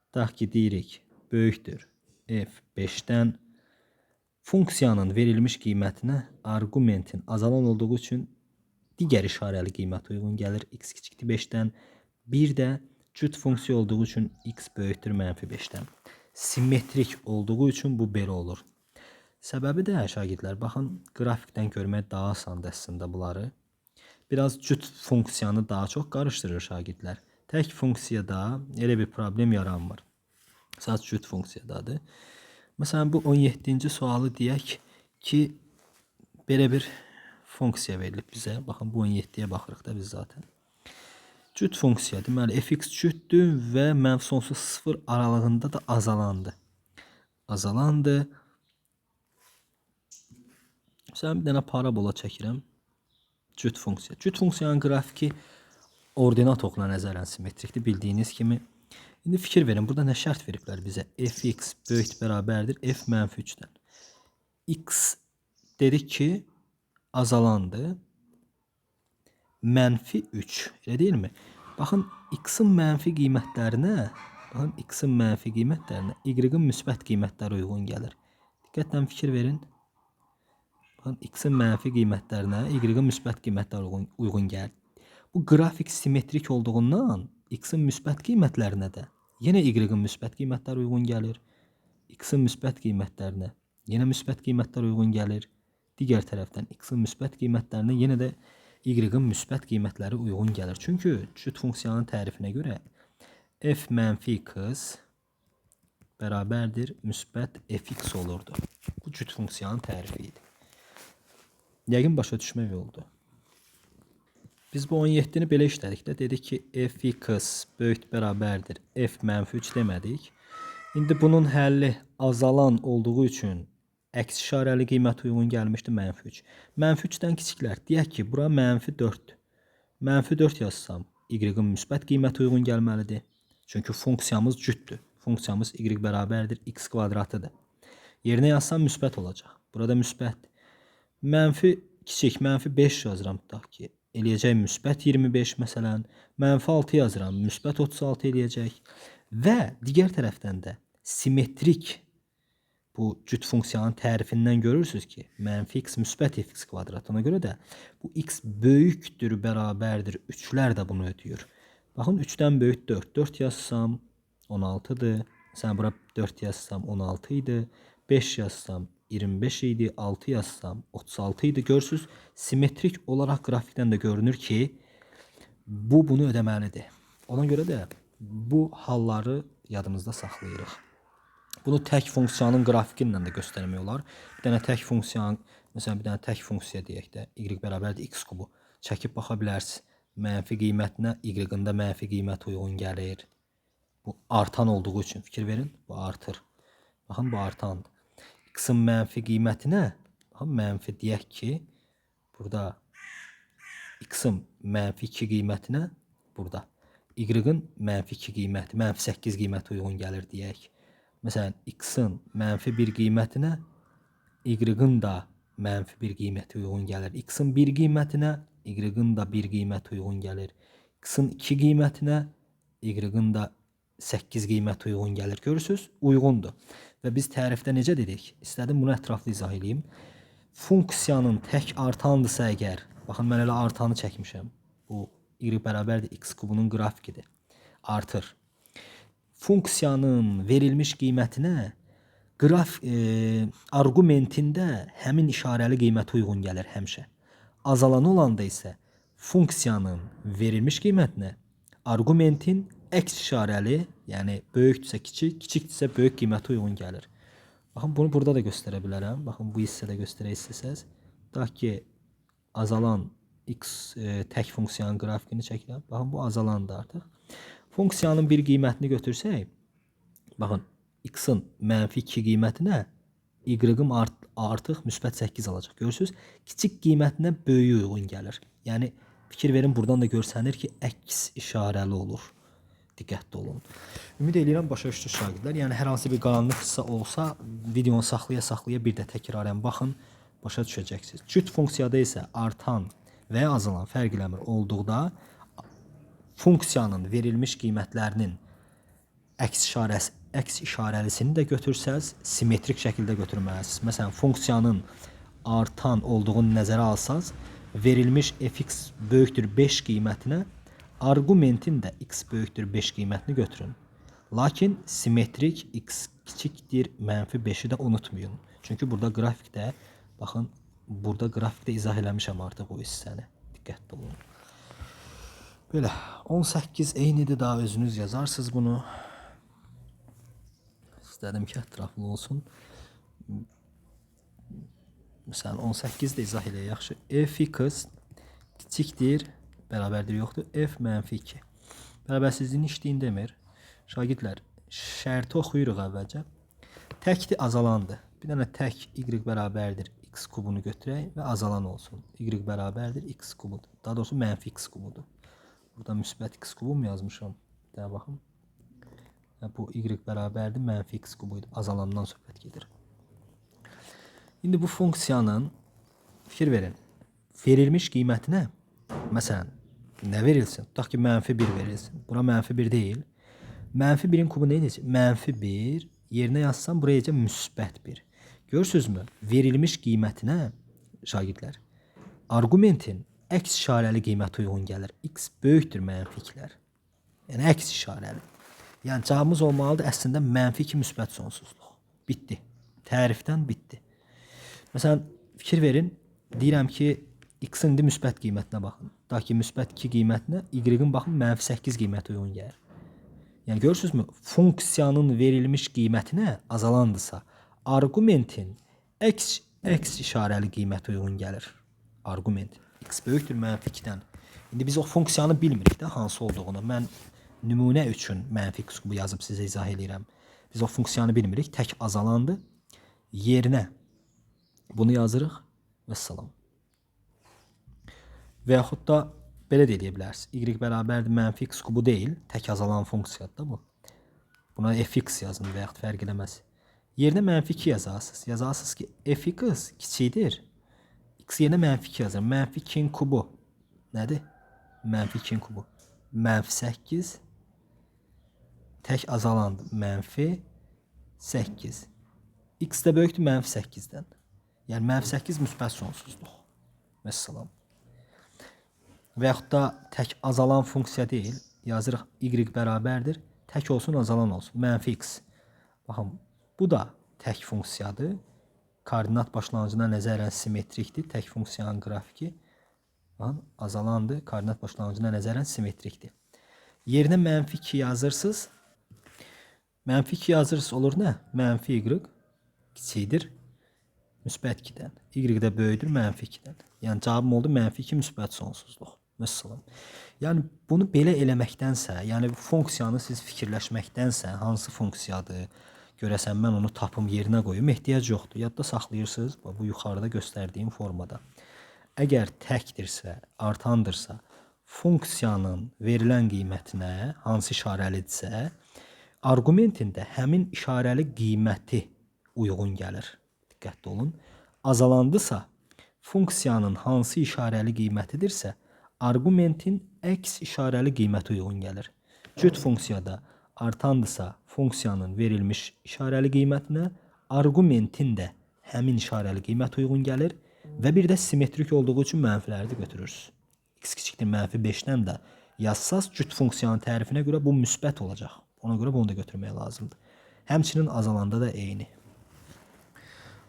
tutaq ki deyirik böyükdür f5-dən funksiyanın verilmiş qiymətinə arqumentin azalan olduğu üçün digər işarəli qiymət uyğun gəlir x kiçikdir 5-dən. Bir də cüt funksiya olduğu üçün x böyükdür -5-dən. Simmetrik olduğu üçün bu belə olur. Səbəbi də şagirdlər, baxın, qrafikdən görmək daha asandır əslində bunları. Biraz cüt funksiyanı daha çox qarışdırır şagirdlər. Tək funksiyada elə bir problem yaranmır. Sadəcə cüt funksiyadadır. Məsələn, bu 17-ci sualı deyək ki, belə bir funksiya verilib bizə. Baxın, bu 17-yə baxırıq da biz zaten. Cüt funksiya, deməli, fx cütdür və -sonsuz 0 aralığında da azalandı. Azalandı. Məsələn, bir dənə parabola çəkirəm. Cüt funksiya. Cüt funksiyanın qrafiki ordinat oxuna nəzərən simmetrikdir, bildiyiniz kimi. İndi fikir verin, burada nə şərt veriblər bizə? Fx böyük bərabərdir f-3-dən. X dedik ki, azalandı. -3, elə deyilmi? Baxın, x-in mənfi qiymətlərinə, y-in müsbət qiymətləri uyğun gəlir. Diqqətlə fikir verin. Baxın, x-in mənfi qiymətlərinə y-in müsbət qiymətləri uyğun gəlir. Bu qrafik simmetrik olduğundan x-in müsbət qiymətlərinə də yenə y-in müsbət qiymətləri uyğun gəlir. X-in müsbət qiymətlərinə yenə müsbət qiymətlər uyğun gəlir. Digər tərəfdən x-in müsbət qiymətlərinə yenə də y-in müsbət qiymətləri uyğun gəlir. Çünki cüt funksiyanın tərifinə görə f-x bərabərdir müsbət fx olurdu. Bu cüt funksiyanın tərifi idi. Yəqin başa düşmək oldu. Biz bu 17-ni belə işlədik də, dedik ki, fx böyük bərabərdir f-3 demədik. İndi bunun həlli azalan olduğu üçün əks işarəli qiymət uyğun gəlmişdi -3. -3-dən kiçiklər. Deyək ki, bura -4-dür. -4 yazsam, y-in müsbət qiymət uyğun gəlməlidir. Çünki funksiyamız cütdür. Funksiyamız y bərabərdir x kvadratıdır. Yerinə yazsam müsbət olacaq. Burada müsbət. Mənfi kiçik, -5 yazıram tutaq ki. Eləyəcək müsbət 25 məsələn. -6 yazıram, müsbət 36 eləyəcək. Və digər tərəfdən də simmetrik bu cüt funksiyanın tərifindən görürsünüz ki, -x müsbət fx kvadratına görə də bu x böyükdür, bərabərdir. 3'lər də bunu ödəyir. Baxın, 3'dən böyük 4. 4 yazsam 16'dır. Sən bura 4 yazsam 16 idi. 5 yazsam 25 idi. 6 yazsam 36 idi. Görürsünüz, simmetrik olaraq qrafikdən də görünür ki, bu bunu ödəməlidir. Ona görə də bu halları yadımızda saxlayırıq. Bunu tək funksiyanın qrafiki ilə də göstərmək olar. Bir dənə tək funksiyanın, məsələn, bir dənə tək funksiya deyək də, y bərabərdir x kubu. Çəkib baxa bilərsiniz. Mənfi qiymətinə y-ın da mənfi qiymət uyğun gəlir. Bu artan olduğu üçün fikir verin, bu artır. Baxın, bu artandır. X-in mənfi qiymətinə, baxın, mənfi deyək ki, burada x-in mənfi 2 qiymətinə, burada y-ın mənfi 2 qiyməti, mənfi 8 qiyməti uyğun gəlir deyək. Məsələn, x-in mənfi 1 qiymətinə y-ın da mənfi 1 qiyməti uyğun gəlir. X-in 1 qiymətinə y-ın da 1 qiyməti uyğun gəlir. X-in 2 qiymətinə y-ın da 8 qiyməti uyğun gəlir. Görürsünüz, uyğundur. Və biz tərifdə necə dedik? İstədim bunu ətraflı izah edeyim. Funksiyanın tək artandırsa əgər, baxın, mən elə artanı çəkmişəm. Bu y bərabərdir x kubunun qrafikidir. Artır. Funksiyanın verilmiş qiymətinə arqumentində həmin işarəli qiymət uyğun gəlir həmişə. Azalan olanda isə funksiyanın verilmiş qiymətinə arqumentin əks işarəli, yəni böyükdürsə kiçik, kiçikdirsə böyük qiyməti uyğun gəlir. Baxın, bunu burada da göstərə bilərəm. Baxın, bu hissədə göstərək istəsəz. Tutaq ki, azalan x tək funksiyanın qrafikini çəkirəm. Baxın, bu azalandır artıq. Funksiyanın bir qiymətini götürsək, baxın, x-in mənfi 2 qiymətinə y-ım artıq müsbət 8 alacaq. Görürsünüz, kiçik qiymətinə böyüyü uyğun gəlir. Yəni, Fikir verin, buradan da görsənir ki, əks işarəli olur. Diqqətli olun. Ümid edirəm başa düşdünüz şagirdlər. Yəni hər hansı bir qaranlıqsa olsa, videonu saxlaya bir də təkrarən baxın, başa düşəcəksiniz. Cüt funksiyada isə artan və ya azalan fərq eləmir olduqda funksiyanın verilmiş qiymətlərinin əks işarəlisini də götürsəz, simmetrik şəkildə götürməlisiniz. Məsələn, funksiyanın artan olduğunu nəzərə alsaz, verilmiş fx böyükdür 5 qiymətinə argumentin də x böyükdür 5 qiymətini götürün. Lakin simmetrik x kiçikdir -5'i də unutmayın. Çünki burada qrafikdə, baxın, burada qrafikdə izah eləmişəm artıq o hissəni. Diqqətli olun. Belə 18 eynidir, daha özünüz yazarsınız bunu. İstədim ki, ətraflı olsun. Məsələn 18 də izah elə yaxşı. Fx kiçikdir, bərabərdir yoxdur. F -2. Bərabərsizliyin işləyin demir. Şagirdlər, şərti oxuyuruq əvvəlcə. Təkdir, azalandır. Bir dənə tək y bərabərdir x kubunu götürək və azalan olsun. Y bərabərdir x kubudur. Daha doğrusu -x kubudur. Burada müsbət x kubu mu yazmışam? Bir dənə baxın. Bu y bərabərdir -x kubuydu. Azalandan söhbət gedir. İndi bu funksiyanın, fikir verin, verilmiş qiymətinə, məsələn, nə verilsin? Tutaq ki, -1 verilsin. Bura -1 deyil. -1'in kubu neyəcək? -1 yerinə yazsam buraya müsbət 1. Görürsünüzmü? Verilmiş qiymətinə, şagirdlər, argumentin əks işarəli qiyməti uyğun gəlir. X böyükdür -2'lər. Yəni əks işarəli. Yəni cavabımız olmalıdır əslində -2 müsbət sonsuzluq. Bitdi. Tərifdən bitdi. Məsələn, fikir verin, deyirəm ki, x-in indi müsbət qiymətinə baxın. Daha ki, müsbət 2 qiymətinə, y-in baxın, -8 qiyməti uyğun gəlir. Yəni görürsünüzmü? Funksiyanın verilmiş qiymətinə azalandısa, argumentin əks işarəli qiyməti uyğun gəlir. Argument x böyükdür -2'dən. İndi biz o funksiyanı bilmirik də hansı olduğunu. Mən nümunə üçün -x kubu yazıb sizə izah edirəm. Biz o funksiyanı bilmirik. Tək azalandı. Yerinə bunu yazırıq və salam. Və yaxud da belə də edə bilərsiniz. Y bərabərdir -x kubu deyil. Tək azalan funksiyadır da bu. Buna fx yazın və yaxud fərq eləməz. Yerinə -2 yazarsınız. Yazarsınız ki, fx kiçikdir. X yerinə -2 yazır. -2'in kubu nədir? -2'in kubu. -8 tək azalandı. -8. X də böyükdür -8'dən. Yəni -8 müsbət sonsuzluq. Məsələn. Və yaxud da tək azalan funksiya deyil. Yazırıq y bərabərdir. Tək olsun, azalan olsun. -x. Baxın, bu da tək funksiyadır. Koordinat başlanğıcına nəzərən simmetrikdir. Tək funksiyanın qrafiki. Baxın, azalandır. Koordinat başlanğıcına nəzərən simmetrikdir. Yerinə -2 yazırsınız. -2 yazırsınız olur nə? -y kiçikdir müsbət 2'dən. Y də böyükdür -2'dən. Yəni cavabım oldu -2 müsbət sonsuzluq. Məsələn. Yəni bunu belə eləməkdənsə, yəni bu funksiyanı siz fikirləşməkdənsə, hansı funksiyadır, görəsən mən onu tapım yerinə qoyum, ehtiyac yoxdur. Yadda saxlayırsınız bu yuxarıda göstərdiyim formada. Əgər təkdirsə, artandırsa, funksiyanın verilən qiymətinə hansı işarəlidirsə, argumentin də həmin işarəli qiyməti uyğun gəlir. Diqqətli olun. Azalandısa, funksiyanın hansı işarəli qiymətidirsə, argumentin əks işarəli qiyməti uyğun gəlir. Cüt funksiyada artandısa, funksiyanın verilmiş işarəli qiymətinə, argumentin də həmin işarəli qiymət uyğun gəlir və bir də simmetrik olduğu üçün mənfiləri də götürürsünüz. X kiçikdir -5'dən də yazsaz cüt funksiyanın tərifinə görə bu müsbət olacaq. Ona görə bunu da götürmək lazımdır. Həmçinin azalanda da eyni.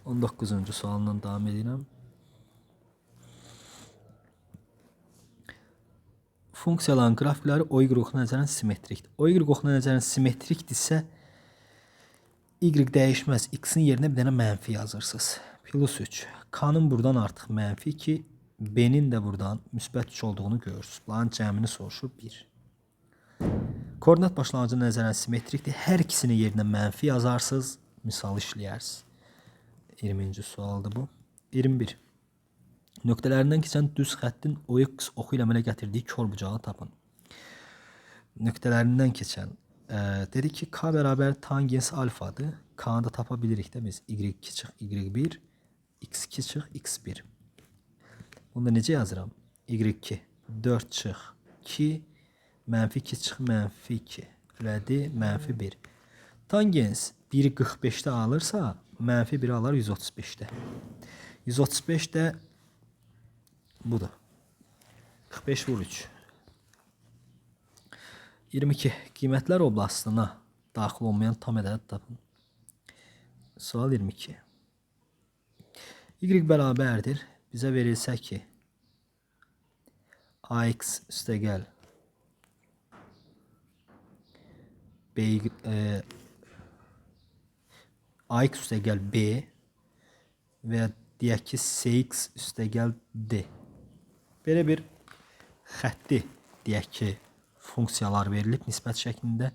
19-cu sualından davam edirəm. Funksiyaların qrafikləri o y oxuna nəzərən simmetrikdir. O y oxuna nəzərən simmetrikdirsə, y dəyişməz. X-in yerinə bir dənə mənfi yazırsınız. +3. K-nın buradan artıq -2, B-nin də buradan müsbət 3 olduğunu görürsünüz. Bunların cəmini soruşur 1. Koordinat başlanğıcı nəzərən simmetrikdir. Hər ikisinin yerinə mənfi yazarsınız. Misal işləyərsiniz. 20-ci sualdır bu. 21. Nöqtələrindən keçən düz xəttin OX oxu ilə əmələ gətirdiyi kör-bucağı tapın. Nöqtələrindən keçən dedik ki, K bərabər tangens alfadır. K-nı da tapa bilirik də biz. Y2 çıx Y1, X2 çıx X1. Bunu da necə yazıram? Y2 4 çıx 2, mənfi 2 çıx mənfi 2. Rədi mənfi 1. Tangens 1'i 45'te alırsa mənfi 1'i alır 135'te. 135 de budur. 45 vur 3. 22. Qiymətlər oblastına daxil olmayan tam ədəd tapın. Sual 22. Y bərabərdir. Bizə verilsə ki AX üstəgəl AX üstəgəl B və deyək ki CX üstəgəl D. Belə bir xətti deyək ki funksiyalar verilib nisbət şəklində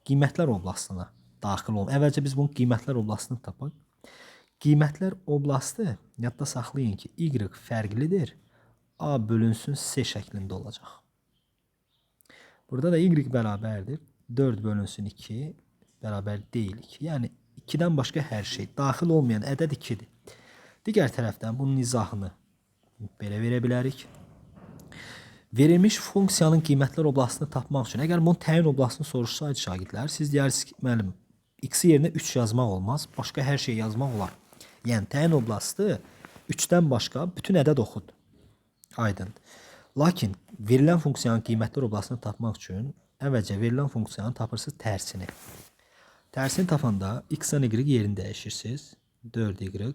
qiymətlər oblastına daxil olun. Əvvəlcə biz bunun qiymətlər oblastını tapaq. Qiymətlər oblastı yadda saxlayın ki Y fərqlidir. A bölünsün C şəklində olacaq. Burada da Y bərabərdir. 4 bölünsün 2 bərabər deyil 2. Yəni 2'dən başqa hər şey daxil olmayan ədəd 2'dir. Digər tərəfdən bunun izahını belə verə bilərik. Verilmiş funksiyanın qiymətlər oblastını tapmaq üçün, əgər bunun təyin oblastını soruşsaydı şagirdlər, siz deyirsiniz ki, müəllim, x-i yerinə 3 yazmaq olmaz, başqa hər şey yazmaq olar. Yəni təyin oblastı 3'dən başqa bütün ədəd oxudur. Aydın. Lakin verilən funksiyanın qiymətlər oblastını tapmaq üçün əvvəlcə verilən funksiyanın tapırsınız tərsini. Tərsini tapanda x-dən y yerini dəyişirsiniz. 4y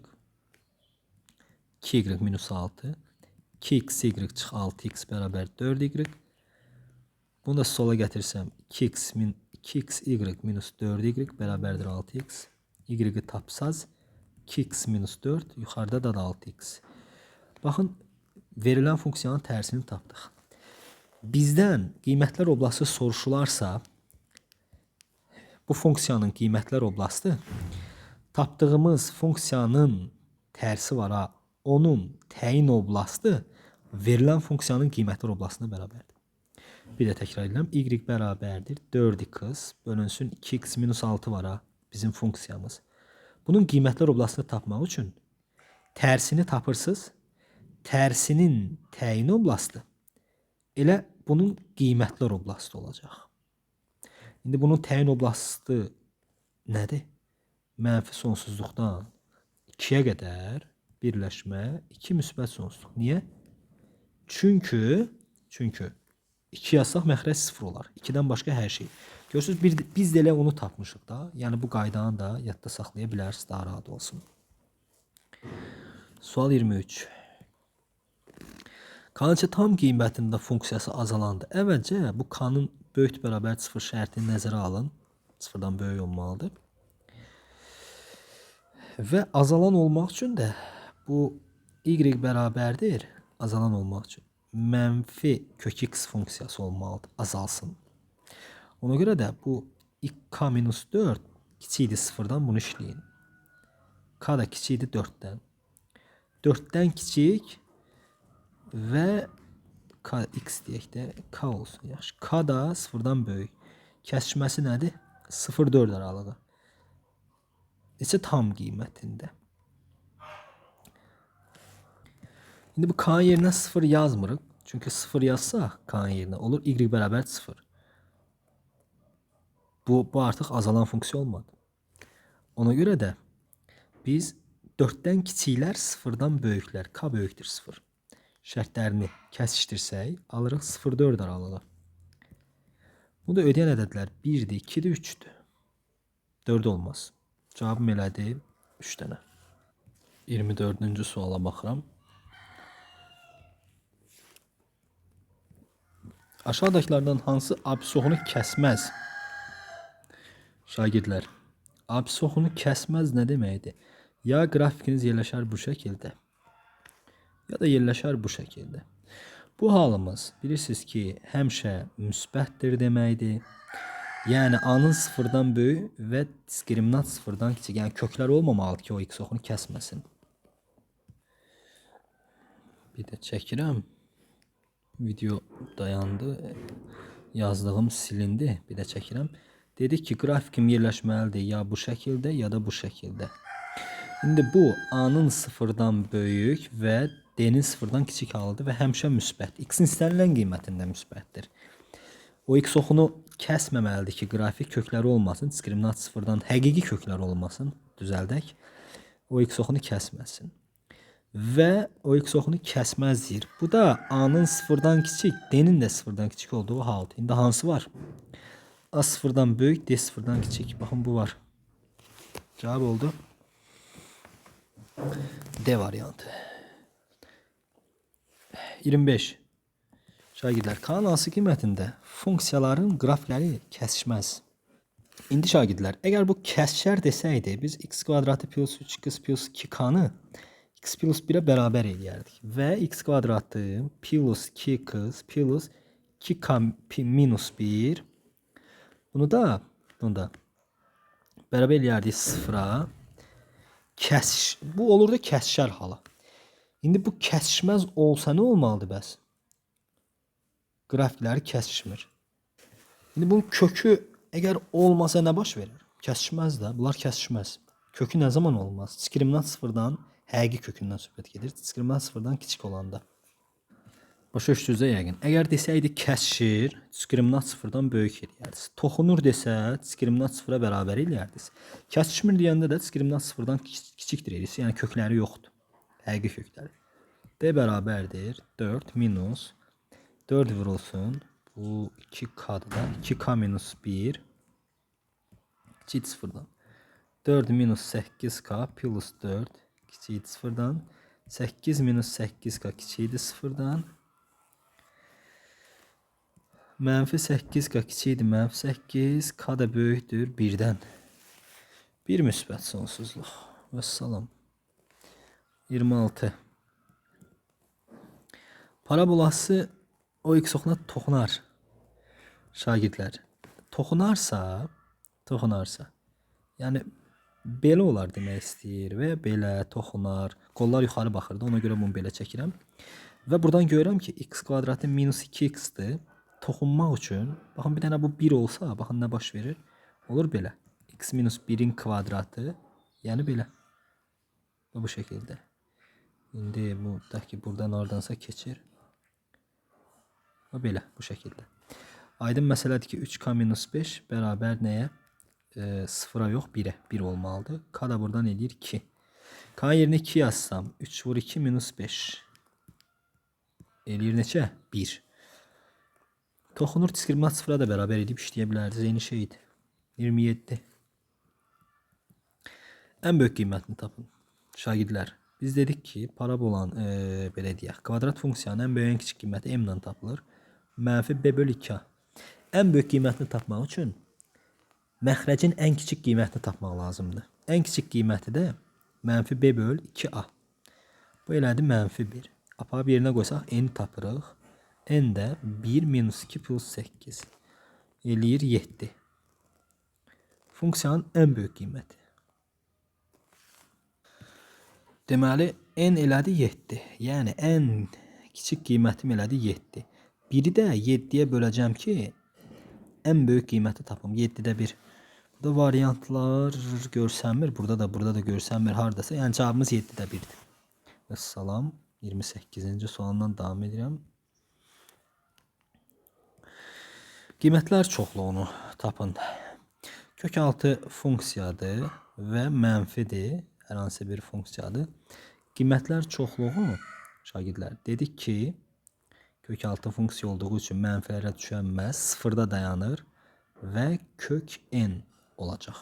2y minus 6 2x y çıx 6x bərabər 4y. Bunu da sola gətirsəm 2x y minus 4y bərabərdir 6x. Y-i tapsaz 2x minus 4 yuxarıda da 6x. Baxın, verilən funksiyanın tərsini tapdıq. Bizdən qiymətlər oblastı soruşularsa bu funksiyanın qiymətlər oblastı tapdığımız funksiyanın tərsi var ha. Onun təyin oblastı verilən funksiyanın qiymətlər oblastına bərabərdir. Bir də təkrar edirəm. Y bərabərdir 4x bölünsün 2x minus 6 var ha. Bizim funksiyamız. Bunun qiymətlər oblastını tapmaq üçün tərsini tapırsınız. Tərsinin təyin oblastı elə bunun qiymətlər oblastı olacaq. İndi bunun təyin oblastı nədir? Mənfi sonsuzluqdan 2'ye qədər birləşmə 2 müsbət sonsuzluq. Niyə? Çünki 2 yazsaq məxrəc 0 olar. 2'dən başqa hər şey. Görürsünüz, biz də elə onu tapmışıq da. Yəni bu qaydanı da yadda saxlaya bilərsiniz, daha rahat olsun. Sual 23. K-nın tam qiymətində funksiyası azalanda əvvəlcə bu K-nın böyük bərabər 0 şərtini nəzərə alın. 0'dan böyük olmalıdır. Və azalan olmaq üçün də bu y bərabərdir. Azalan olmaq üçün mənfi kök x funksiyası olmalıdır. Azalsın. Ona görə də bu k minus 4 kiçikdir 0'dan bunu işləyin. K da kiçikdir 4'dən. 4'dən kiçik və k x deyək də k olsun. Yaxşı. K da 0'dan böyük. Kəsişməsi nədir? 0,4 aralığı. Neçə tam qiymətində. İndi bu k yerinə 0 yazmırıq. Çünki 0 yazsaq k yerinə olur y bərabər 0. Bu artıq azalan funksiya olmadı. Ona görə də biz 4'dən kiçiklər 0'dan böyüklər. K böyükdür 0. Şərtlərini kəsişdirsək alırıq 0,4 aralığı. Bu da ödəyən ədədlər 1'dir, 2'dir, 3'dür. 4 olmaz. Cavabım elədir 3 dənə. 24-cü suala baxıram. Aşağıdakilərdən hansı absisonu kəsməz? Şagirdlər, absisonu kəsməz nə deməkdir? Ya qrafikiniz yerləşər bu şəkildə, ya da yerləşər bu şəkildə. Bu halımız bilirsiniz ki, həmişə müsbətdir deməkdir. Yəni A-nın 0'dan böyük və diskriminant 0'dan kiçik. Yəni köklər olmamalıdır ki, o x oxunu kəsməsin. Bir də çəkirəm. Video dayandı. Yazdığım silindi. Bir də çəkirəm. Dedik ki, qrafikim yerləşməlidir ya bu şəkildə, ya da bu şəkildə. İndi bu A-nın sıfırdan böyük və D-nin sıfırdan kiçik halıdır və həmişə müsbət. X-in istənilən qiymətində müsbətdir. O X oxunu kəsməməlidir ki, qrafik kökləri olmasın. Diskriminant sıfırdan həqiqi köklər olmasın. Düzəldək. O X oxunu kəsməsin. Və o X oxunu kəsməzdir. Bu da A-nın sıfırdan kiçik, D-nin də sıfırdan kiçik olduğu haldır. İndi hansı var? A sıfırdan böyük, D sıfırdan kiçik. Baxın bu var. Cavab oldu D variantı. 25. Şagirdlər, K-nın hansı qiymətində funksiyaların qrafikləri kəsişməz. İndi şagirdlər, əgər bu kəsşər desəydi, biz x kvadratı plus 3x plus 2k-nı x plus 1'e beraber eləyərdik. Və x kvadratı plus 2x plus 2k minus 1. Bunu da beraber eləyərdik sıfıra. Bu olurdu kəsşər halı. İndi bu kəsişməz olsa nə olmalıdır bəs? Qrafikləri kəsişmir. İndi bunun kökü əgər olmasa nə baş verir? Kəsişməz də. Bunlar kəsişməz. Kökü nə zaman olmaz? Diskriminant sıfırdan həqiqi kökündən söhbət gedir. Diskriminant sıfırdan kiçik olanda. Başa düşdünüzsə yəqin. Əgər desəydi kəsişir, diskriminant sıfırdan böyük eləyərdiniz. Toxunur desə, diskriminant sıfıra bərabər eləyərdiniz. Kəsişmir deyəndə də diskriminant sıfırdan kiçikdir eləyirsiz. Yəni kökləri yoxdur. Həqiqi kökləri. D bərabərdir 4 minus 4 vurulsun. Bu 2K'dır da. 2K minus 1 kiçik sıfırdan. 4 minus 8K plus 4 kiçikdir sıfırdan. 8 minus 8K kiçikdir sıfırdan. Mənfi 8K kiçikdir mənfi 8. K da böyükdür 1'dən. 1 müsbət sonsuzluq. Vəssalam. 26. Parabolası o x oxuna toxunar. Şagirdlər. Toxunarsa, yəni belə olar demək istəyir və belə toxunar. Qollar yuxarı baxırdı, ona görə bunu belə çəkirəm. Və buradan görürəm ki, x kvadratı minus 2x-dir. Toxunmaq üçün, baxın bir dənə bu 1 olsa, baxın nə baş verir? Olur belə. X minus 1'in kvadratı, yəni belə. Bu şəkildə. İndi bu da ki, buradan oradansa keçir. Belə, bu şəkildə. Aydın məsələdir ki, 3K minus 5 bərabər nəyə? Sıfıra yox, 1'e. 1 olmalıdır. K da buradan edir 2. K yerine 2 yazsam, 3 vur 2 minus 5. Eləyir neçə? 1. Toxunur diskriminant sıfıra da bərabər edib işləyə bilərdiniz. Eyni şeydir. 27. Ən böyük qiymətini tapın. Şagirdlər, biz dedik ki, parabolan, belə deyək, kvadrat funksiyanın ən böyük ən kiçik qiyməti m ilə tapılır. Mənfi b bölü 2a. Ən böyük qiymətini tapmaq üçün məxrəcin ən kiçik qiymətini tapmaq lazımdır. Ən kiçik qiyməti də mənfi b bölü 2a. Bu elədi mənfi 1. Aparıb yerinə qoysaq n tapırıq. N də 1 minus 2 plus 8. Eləyir 7. Funksiyanın ən böyük qiyməti. Deməli, n elədi 7. Yəni, ən kiçik qiymətim elədi 7. 1'i də 7'yə böləcəm ki, ən böyük qiyməti tapım. 7'də 1. Burada variantlar görsənmir. Burada da görsənmir hardasa. Yəni, cavabımız 7'də 1'dir. Vəssalam. 28-ci sualdan davam edirəm. Qiymətlər çoxluğunu tapın. Kök altı funksiyadır və mənfidir. Hər hansı bir funksiyadır. Qiymətlər çoxluğu, şagirdlər, dedik ki, kök altı funksiya olduğu üçün mənfilərə düşənməz, sıfırda dayanır və kök n olacaq.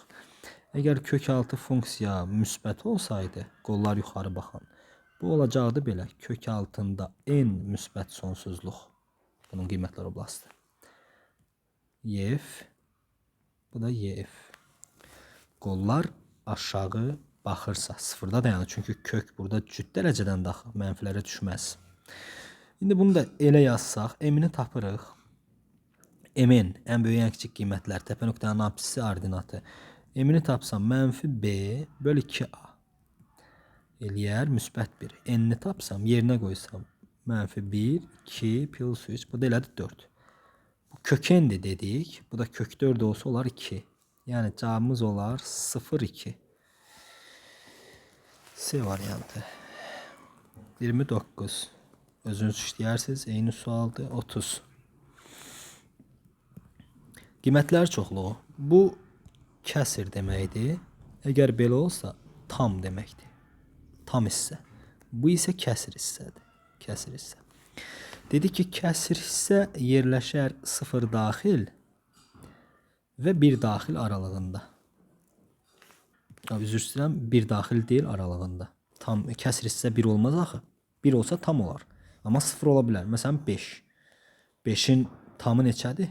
Əgər kök altı funksiya müsbət olsaydı, qollar yuxarı baxan, bu olacaqdı belə, kök altında n müsbət sonsuzluq. Bunun qiymətlər oblasıdır. YF, bu da YF. Qollar aşağı baxırsa, sıfırda dayanır. Çünki kök burada cüt dərəcədən daxil, mənfilərə düşməz. İndi bunu da elə yazsaq, m-ni tapırıq. M-in ən böyük ən kiçik qiymətlər, təpə nöqtənin apsisi ordinatı. M-ni tapsam, mənfi b bölü 2a eləyər müsbət 1. N-ni tapsam, yerinə qoysam, Mənfi 1, 2, plus 3. Bu da elədi 4. Bu kökendir dedik. Bu da kök 4 olsa olar 2. Yəni cavabımız olar 0, 2. C variantı. 29. Özünüz işləyərsiniz. Eyni sualdır. 30. Qiymətlər çoxluğu. Bu kəsr deməkdir. Əgər belə olsa tam deməkdir. Tam hissə. Bu isə kəsr hissədir. Kəsr hissə. Dedi ki, kəsr hissə yerləşər 0 daxil və 1 daxil aralığında. Üzr istəyirəm, 1 daxil deyil aralığında. Tam kəsr hissə 1 olmaz axı. 1 olsa tam olar. Amma 0 ola bilər. Məsələn 5. 5-in tamı neçədir?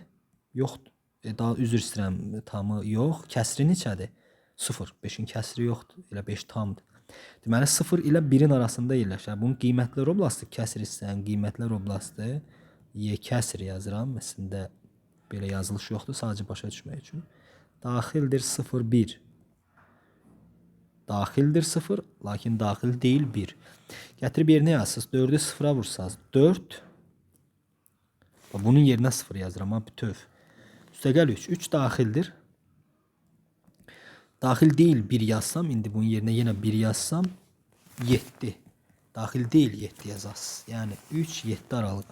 Yoxdur. Daha üzr istəyirəm, tamı yox. Kəsri neçədir? 0. 5-in kəsri yoxdur. Elə 5 tamdır. Deməli 0 ilə 1-in arasında yerləşər. Bunun qiymətlər oblastı kəsr hissənin qiymətlər oblastı. Y kəsr yazıram. Əslində belə yazılış yoxdur, sadəcə başa düşmək üçün. Daxildir 0, 1. Daxildir 0, lakin daxil deyil 1. Gətirib yerinə yazsınız. 4-ü 0-a vursanız 4. Bunun yerinə 0 yazıram. Bütöv. Üstəgəl 3. 3 daxildir. Daxil deyil 1 yazsam, indi bunun yerinə yenə 1 yazsam 7. Daxil deyil 7 yazasınız. Yəni 3, 7 aralığı.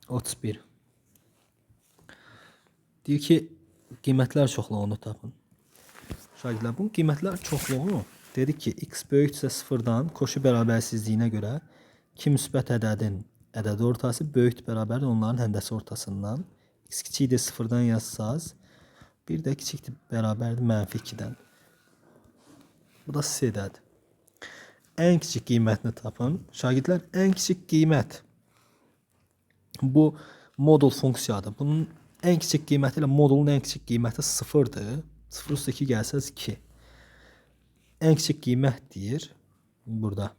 31. Deyir ki, qiymətlər çoxluğunu tapın. Şagirdlər, bunun qiymətlər çoxluğu dedik ki, x böyüksə 0-dan koşu bərabərsizliyinə görə 2 müsbət ədədin ədəd ortası böyükdür bərabərdir onların həndəsi ortasından. X kiçikdir 0-dan yazsaz, bir də kiçikdir bərabərdir mənfi 2-dən. Bu da C-dədir. Ən kiçik qiymətini tapın. Şagirdlər, ən kiçik qiymət bu modul funksiyadır. Bunun ən kiçik qiyməti ilə modulun ən kiçik qiyməti 0-dır. 0 üstə 2 gəlsəz 2. Ən kiçik qiymət deyir. Burada.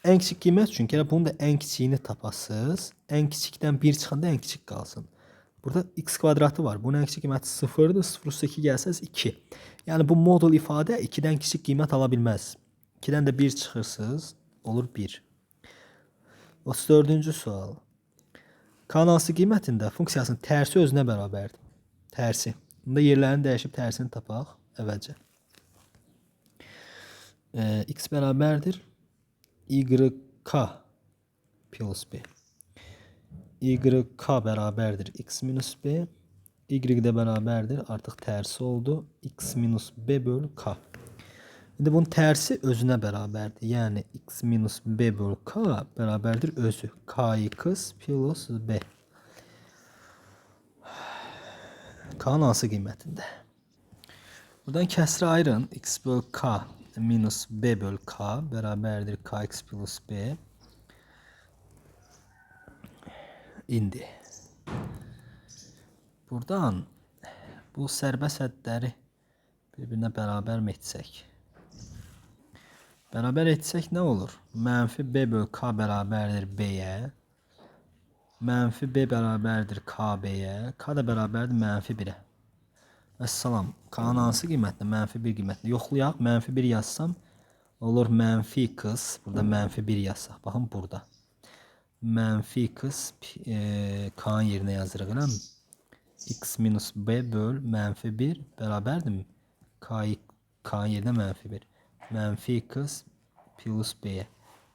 Ən kiçik qiymət üçün elə bunun da ən kiçiyini tapasınız. Ən kiçikdən 1 çıxanda ən kiçik qalsın. Burada x kvadratı var. Bunun ən kiçik qiyməti 0-dır. 0 üstə 2 gəlsəz 2. Yəni bu modul ifadə 2-dən kiçik qiymət ala bilməz. 2-dən də 1 çıxırsınız. Olur 1. 34-cü sual. K-nın hansı qiymətində funksiyasının tərsi özünə bərabərdir? Tərsi. Bunda yerlərini dəyişib tərsini tapaq əvvəlcə. X bərabərdir YK plus B. YK bərabərdir X minus B. Y də bərabərdir. Artıq tərsi oldu. X minus B bölü K. İndi bunun tərsi özünə bərabərdir. Yəni X minus B bölü K bərabərdir özü. KX plus B. K-nın hansı qiymətində? Buradan kəsri ayırın. X bölü K minus B bölü K bərabərdir KX plus B. İndi. Buradan bu sərbəst hədləri bir-birinə bərabər mi etsək? Bərabər etsək nə olur? Mənfi B bölü K bərabərdir B-yə. Mənfi B bərabərdir KB-yə. K da bərabərdir mənfi 1-ə. Əssalam. K-nın hansı qiymətində? Mənfi 1 qiymətində. Yoxlayaq. Mənfi 1 yazsam olur mənfi x. Burada mənfi 1 yazsaq. Baxın burada. Mənfi x K-nın yerinə yazırıq. X minus B böl mənfi 1 bərabərdir. K-nın yerinə mənfi 1. Mənfi x plus B-yə.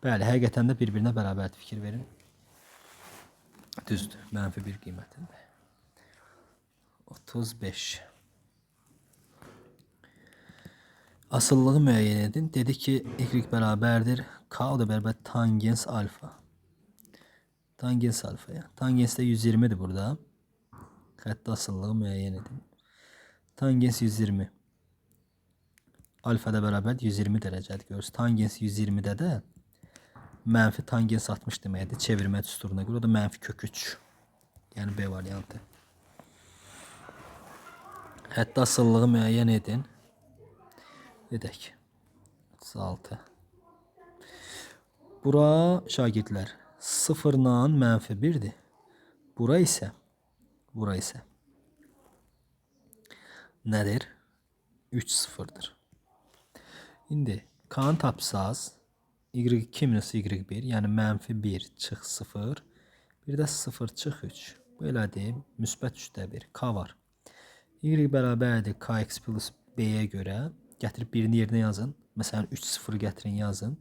Bəli, həqiqətən də bir-birinə bərabərdir. Fikir verin. Düzdür. Mənfi 1 qiymətində. 35. Asıllığı müəyyən edin. Dedi ki, y bərabərdir. K o da bərabər tangens alfa. Tangens alfaya. Tangens də 120'dir burada. Xətti asıllığı müəyyən edin. Tangens 120. Alfa da bərabər 120 dərəcədir. Görürsünüz. Tangens 120'də də mənfi tangens 60 deməkdir. Çevirmə düsturuna görə o da mənfi kök 3. Yəni B variantı. Hətta asıllığı müəyyən edin. Edək. 36. Bura şagirdlər 0-la mənfi 1'dir. Bura isə nədir? 3 0'dır. İndi k-nı tapsaz y2 minus y1 yəni -1 çıx 0 bir də 0 çıx 3 belədir müsbət 3/1 k var. Y bərabərdir kx plus b-yə görə gətirib birini yerinə yazın. Məsələn 3 0 gətirin yazın.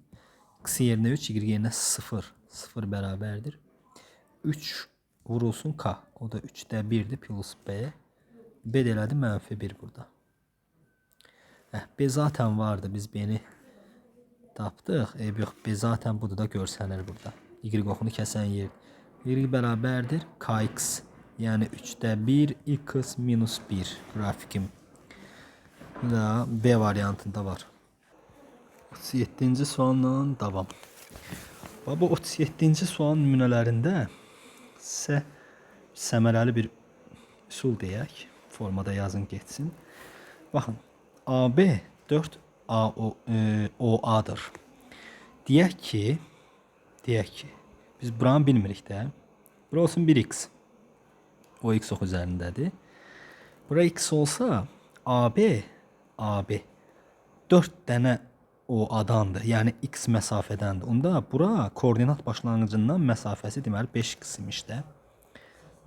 X yerinə 3 y yerinə 0 0 bərabərdir. 3 vurulsun k o da 3/1'dir plus b. B də elədi -1 burada. B zaten vardı. Biz b'ni tapdıq. Yox, B zaten budur da görsənir burada. Y oxunu kəsən yer. Y bərabərdir kx. Yəni 3/1 x minus 1 grafikim. Bu da B variantında var. 37-ci sualla davam. Bu 37-ci sual nümunələrində sizə səmərəli bir üsul deyək. Formada yazın getsin. Baxın. AB 4 OA'dır. Deyək ki biz buranı bilmirik də. Bura olsun 1x. O x ox üzərindədir. Bura x olsa AB 4 dənə OA-dandır. Yəni x məsafədəndir. Onda bura koordinat başlanğıcından məsafəsi deməli 5x imiş də.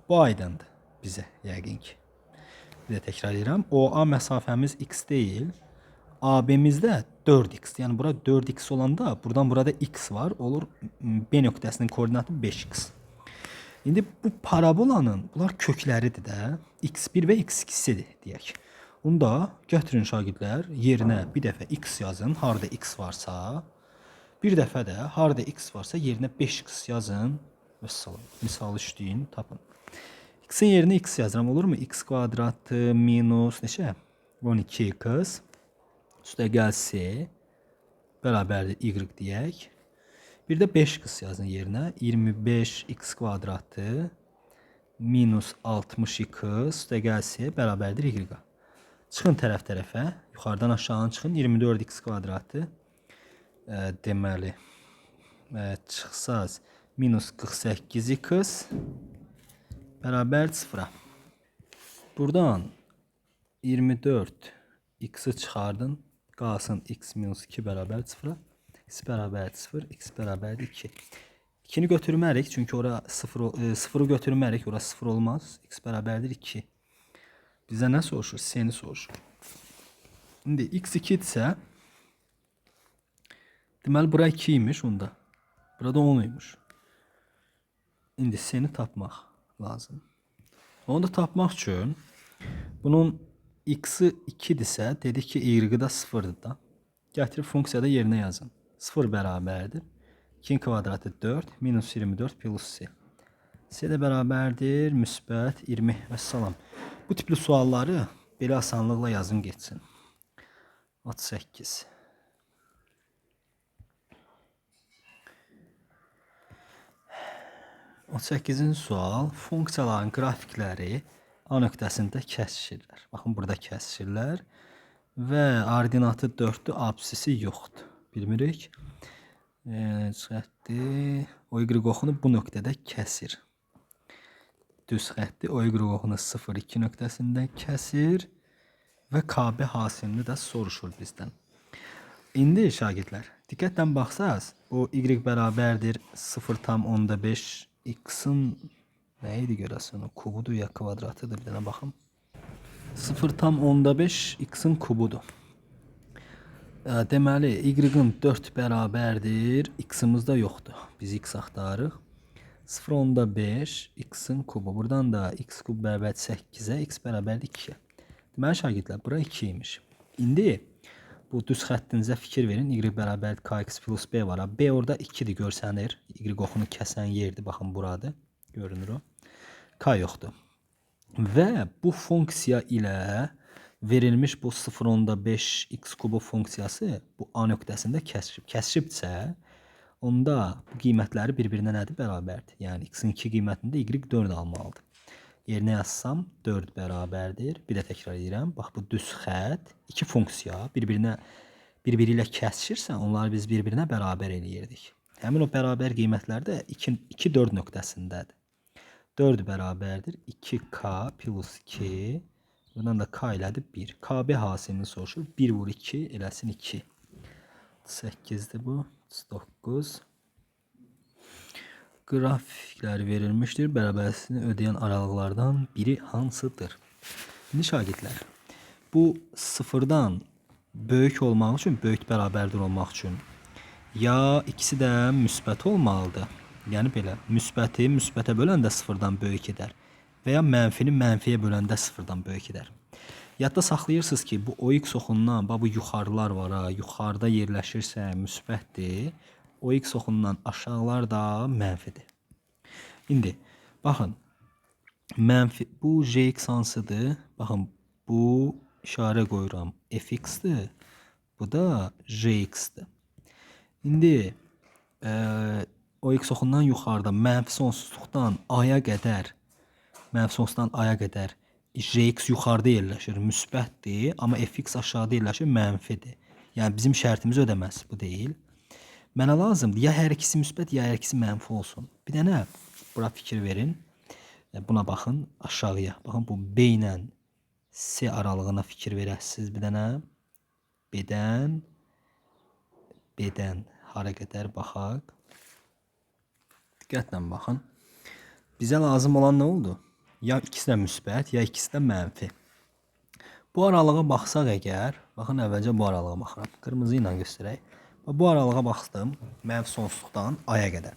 Bu aydındır bizə yəqin ki. Bir də təkrar edirəm. OA məsafəmiz x deyil. AB-mizdə 4x. Yəni bura 4x olanda buradan burada x var. Olur B nöqtəsinin koordinatı 5x. İndi bu parabolanın bunlar kökləridir də. x1 və x2-sidir deyək. Onda götürün şagirdlər yerinə bir dəfə x yazın. Harda x varsa. Bir dəfə də harda x varsa yerinə 5x yazın. Misal işləyin, tapın. X'in yerinə x yazıram. Olurmu? X kvadratı minus neçə? 12x. Üstə gəl c. Bərabərdir y deyək. Bir də 5x yazın yerinə. 25x kvadratı minus 60x. Üstə gəl c. Bərabərdir y. Çıxın tərəf-tərəfə. Yuxarıdan aşağıdan çıxın. 24x kvadratı. Deməli. Çıxsaz minus 48x. Bərabər 0-a. Buradan 24 x'i çıxardın. Qalsın x minus 2 bərabər 0-a. X bərabər 0, x bərabər 2. 2-ni götürmərik çünki ora 0'ı götürmərik. Ora 0 olmaz. X bərabərdir 2. Bizə nə soruşur? C-ni soruşur. İndi x2 isə deməli bura 2 imiş onda. Burada 10 imiş. İndi C-ni tapmaq lazım. Onu da tapmaq üçün bunun x-i 2-dirsə, dedik ki y-i da 0-dır da. Gətirib funksiyada yerinə yazın. 0 bərabərdir. 2'nin kvadratı 4 minus 24 plus c. C də bərabərdir müsbət 20 və salam. Bu tipli sualları belə asanlıqla yazın getsin. 38. O 8-ci sual funksiyaların qrafikləri A nöqtəsində kəsişirlər. Baxın burada kəsişirlər və ordinatı 4-dür, absisi yoxdur. Bilmirik. Xətti o y oxunu bu nöqtədə kəsir. Düz xətti o y oxunu 0-2 nöqtəsində kəsir və KB hasilini də soruşur bizdən. İndi şagirdlər, diqqətlə baxsaz, o y bərabərdir 0,5 x-in nə idi görəsən? Kubudur ya kvadratıdır, bir dənə baxım. 0,5 x-in kubudur. Deməli, y-in 4 bərabərdir, x-imiz də yoxdur. Biz x axtarırıq. 0,5 x-in kubu. Buradan da x kub bərabər 8-ə, x bərabərdir 2-yə. Deməli, şagirdlər, bura 2 imiş. İndi bu düz xəttinizə fikir verin. Y bərabərdir kx plus b var. B orada 2-dir, görsənir. Y oxunu kəsən yerdir. Baxın, buradır. Görünür o. K yoxdur. Və bu funksiya ilə verilmiş bu 0,5 x kubu funksiyası bu A nöqtəsində kəsişib. Kəsişibsə, onda bu qiymətləri bir-birinə nədir? Bərabərdir. Yəni, x-in 2 qiymətində y 4 almalıdır. Yerinə yazsam 4 bərabərdir. Bir də təkrar edirəm. Bax, bu düz xət, iki funksiya biri ilə kəsişirsə, onları biz bir-birinə bərabər eləyirdik. Həmin o bərabər qiymətlər də 2-4 nöqtəsindədir. 4 bərabərdir 2k plus 2. Buradan da k elədir 1. KB hasilini soruşur. 1 vur 2 eləsin 2. 8'dir bu. 9. Qrafiklər verilmişdir. Bərabərlisini ödəyən aralıqlardan biri hansıdır? İndi şagirdlər, bu sıfırdan böyük olmaq üçün, böyük bərabərdir olmaq üçün ya ikisi də müsbət olmalıdır. Yəni belə, müsbəti müsbətə böləndə sıfırdan böyük edər və ya mənfini mənfiyə böləndə sıfırdan böyük edər. Yadda saxlayırsınız ki, bu OX oxundan, bu yuxarılar var ha, yuxarıda yerləşirsə müsbətdir, OX oxundan aşağılar da mənfidir. İndi, baxın, mənfi, bu JX hansıdır? Baxın, bu işarə qoyuram, FX-dir, bu da JX-dir. İndi, OX oxundan yuxarıda mənfi sonsuzluqdan A'ya qədər, mənfi sonsuzdan A'ya qədər JX yuxarıda yerləşir, müsbətdir, amma FX aşağıda yerləşir, mənfidir. Yəni bizim şərtimiz ödəməz, bu deyil. Mənə lazımdır, ya hər ikisi müsbət, ya hər ikisi mənfi olsun. Bir dənə bura fikir verin, buna baxın, aşağıya. Baxın, bu B ilə C aralığına fikir verəsiniz bir dənə. B-dən hara qədər baxaq. Diqqətlə baxın. Bizə lazım olan nə oldu? Ya ikisi də müsbət, ya ikisi də mənfi. Bu aralığa baxsaq əgər, baxın əvvəlcə bu aralığa baxıram. Qırmızı ilə göstərək. Bu aralığa baxdım, mənfi sonsuzluqdan A'ya qədər.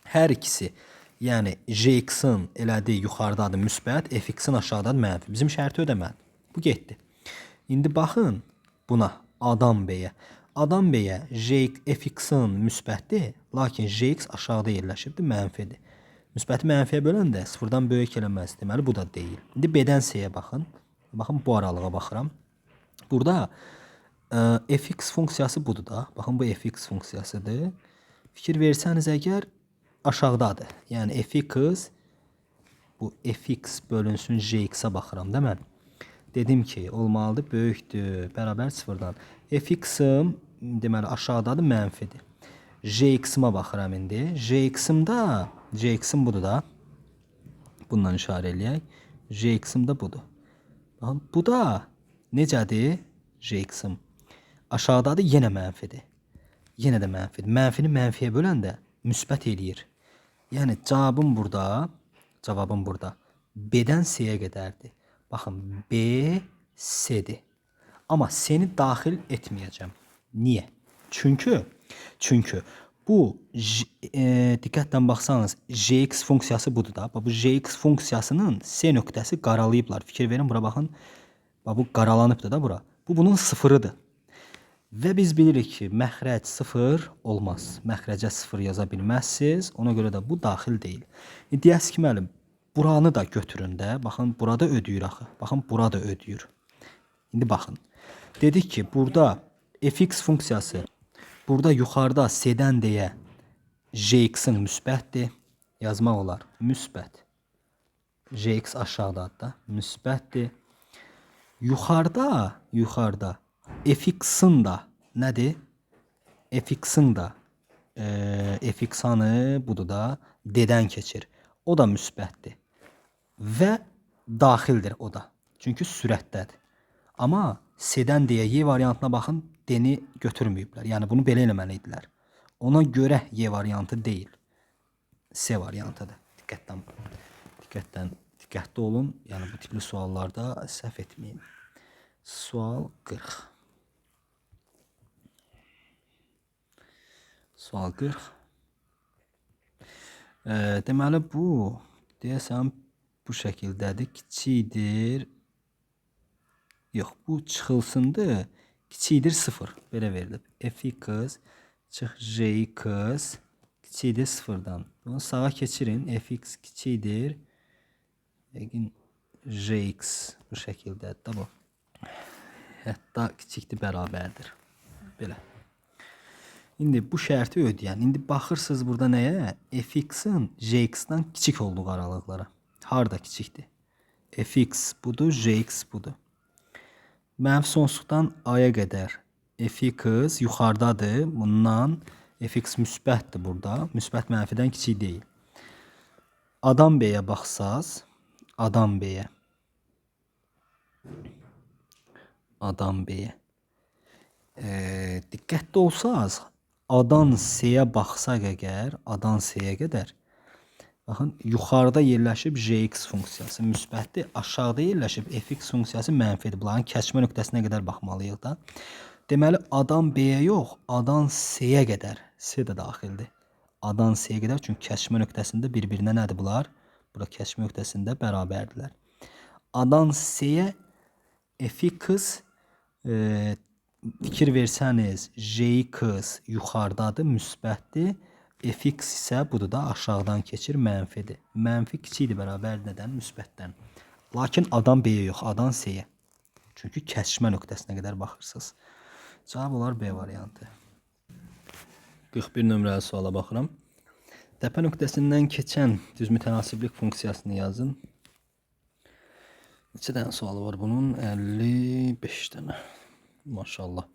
Hər ikisi, yəni JX-in elədiyi yuxarıdadır müsbət, FX-in aşağıdadır mənfi. Bizim şərti ödəmədi. Bu getdi. İndi baxın buna, A'dan B-yə. A'dan B-yə FX-in müsbətdir, lakin JX aşağıda yerləşibdir, mənfidir. Müsbəti mənfiyə böləndə sıfırdan böyük eləməz. Deməli, bu da deyil. İndi B-dən C-yə baxın. Baxın, bu aralığa baxıram. Burada fx funksiyası budur da. Baxın, bu fx funksiyasıdır. Fikir versəniz əgər aşağıdadır. Yəni fx, bu fx bölünsün jx-a baxıram da mən. Dedim ki, olmalıdır, böyükdür, bərabər sıfırdan. Fx-im deməli aşağıdadır, mənfidir. Jx-ima baxıram indi. Jx-im budur da. Bundan işarə eləyək. Jx-im də budur. Baxın, bu da necədir? Jx-im aşağıdadır, yenə mənfidir. Yenə də mənfidir. Mənfini mənfiyə böləndə müsbət eləyir. Yəni cavabım burada B-dən C-yə qədərdir. Baxın, B, C-dir. Amma C-ni daxil etməyəcəm. Niyə? Çünki bu diqqətlə baxsanız Jx funksiyası budur da. Bu Jx funksiyasının C nöqtəsi qaralayıblar. Fikir verin, bura baxın. Bu qaralanıbdır da bura. Bu bunun sıfırıdır. Və biz bilirik ki, məxrəc sıfır olmaz. Məxrəcə sıfır yaza bilməzsiniz. Ona görə də bu daxil deyil. Deyəs ki, müəllim, buranı da götürün də. Baxın, burada ödəyir axı. Baxın, burada ödəyir. İndi baxın. Dedik ki, burada fx funksiyası, burada yuxarıda C-dən deyə jx-in müsbətdir. Yazmaq olar. Müsbət. Jx aşağıdadır da. Müsbətdir. Yuxarıda fx-in da nədir? Fx-in da fx-anı budur da D-dən keçir. O da müsbətdir. Və daxildir o da. Çünki sürətdədir. Amma C-dən deyə Y variantına baxın, D-ni götürməyiblər. Yəni bunu belə eləməli idilər. Ona görə Y variantı deyil. C variantıdır. Diqqətli olun. Yəni bu tipli suallarda səhv etməyin. Sual 40. Sual 40. Deməli bu deyəsən bu şəkildədir. Kiçikdir. Yox, bu çıxılsındır. Kiçikdir 0. Belə verilib. Fx çıx jx kiçikdir 0-dan. Bunu sağa keçirin. Fx kiçikdir. Yəqin jx bu şəkildədir da bu. Hətta kiçikdir, bərabərdir. Belə. İndi bu şərti ödəyən. İndi baxırsınız burada nəyə? Fx-in jx-dan kiçik olduğu aralıqlara. Harda kiçikdir? Fx budur, jx budur. Mənfi sonsuzluqdan A'ya qədər fx yuxarıdadır. Bundan fx müsbətdir burada. Müsbət mənfidən kiçik deyil. A'dan B-yə baxsaz, A'dan B-yə. Diqqətli olsaz, A-dan C-yə baxsaq əgər, A-dan C-yə qədər, baxın, yuxarıda yerləşib Jx funksiyası müsbətdir, aşağıda yerləşib fx funksiyası mənfidir. Bunların kəsmə nöqtəsinə qədər baxmalıyıq da. Deməli, A-dan B-yə yox, A-dan C-yə qədər, C də daxildir. A-dan C-yə qədər, çünki kəsmə nöqtəsində bir-birinə nədir bunlar? Bura kəsmə nöqtəsində bərabərdirlər. A-dan C-yə fx fikir versəniz, Jx yuxarıdadır, müsbətdir. Fx isə budur da aşağıdan keçir, mənfidir. Mənfi kiçikdir, bərabər nədən? Müsbətdən. Lakin A-dan B-yə yox, A-dan C-yə. Çünki kəsmə nöqtəsinə qədər baxırsınız. Cavab olar B variantı. 41 nömrəli suala baxıram. Təpə nöqtəsindən keçən düz mütənasiblik funksiyasını yazın. Neçə dənə sualı var bunun? 55 dənə. Maşallah.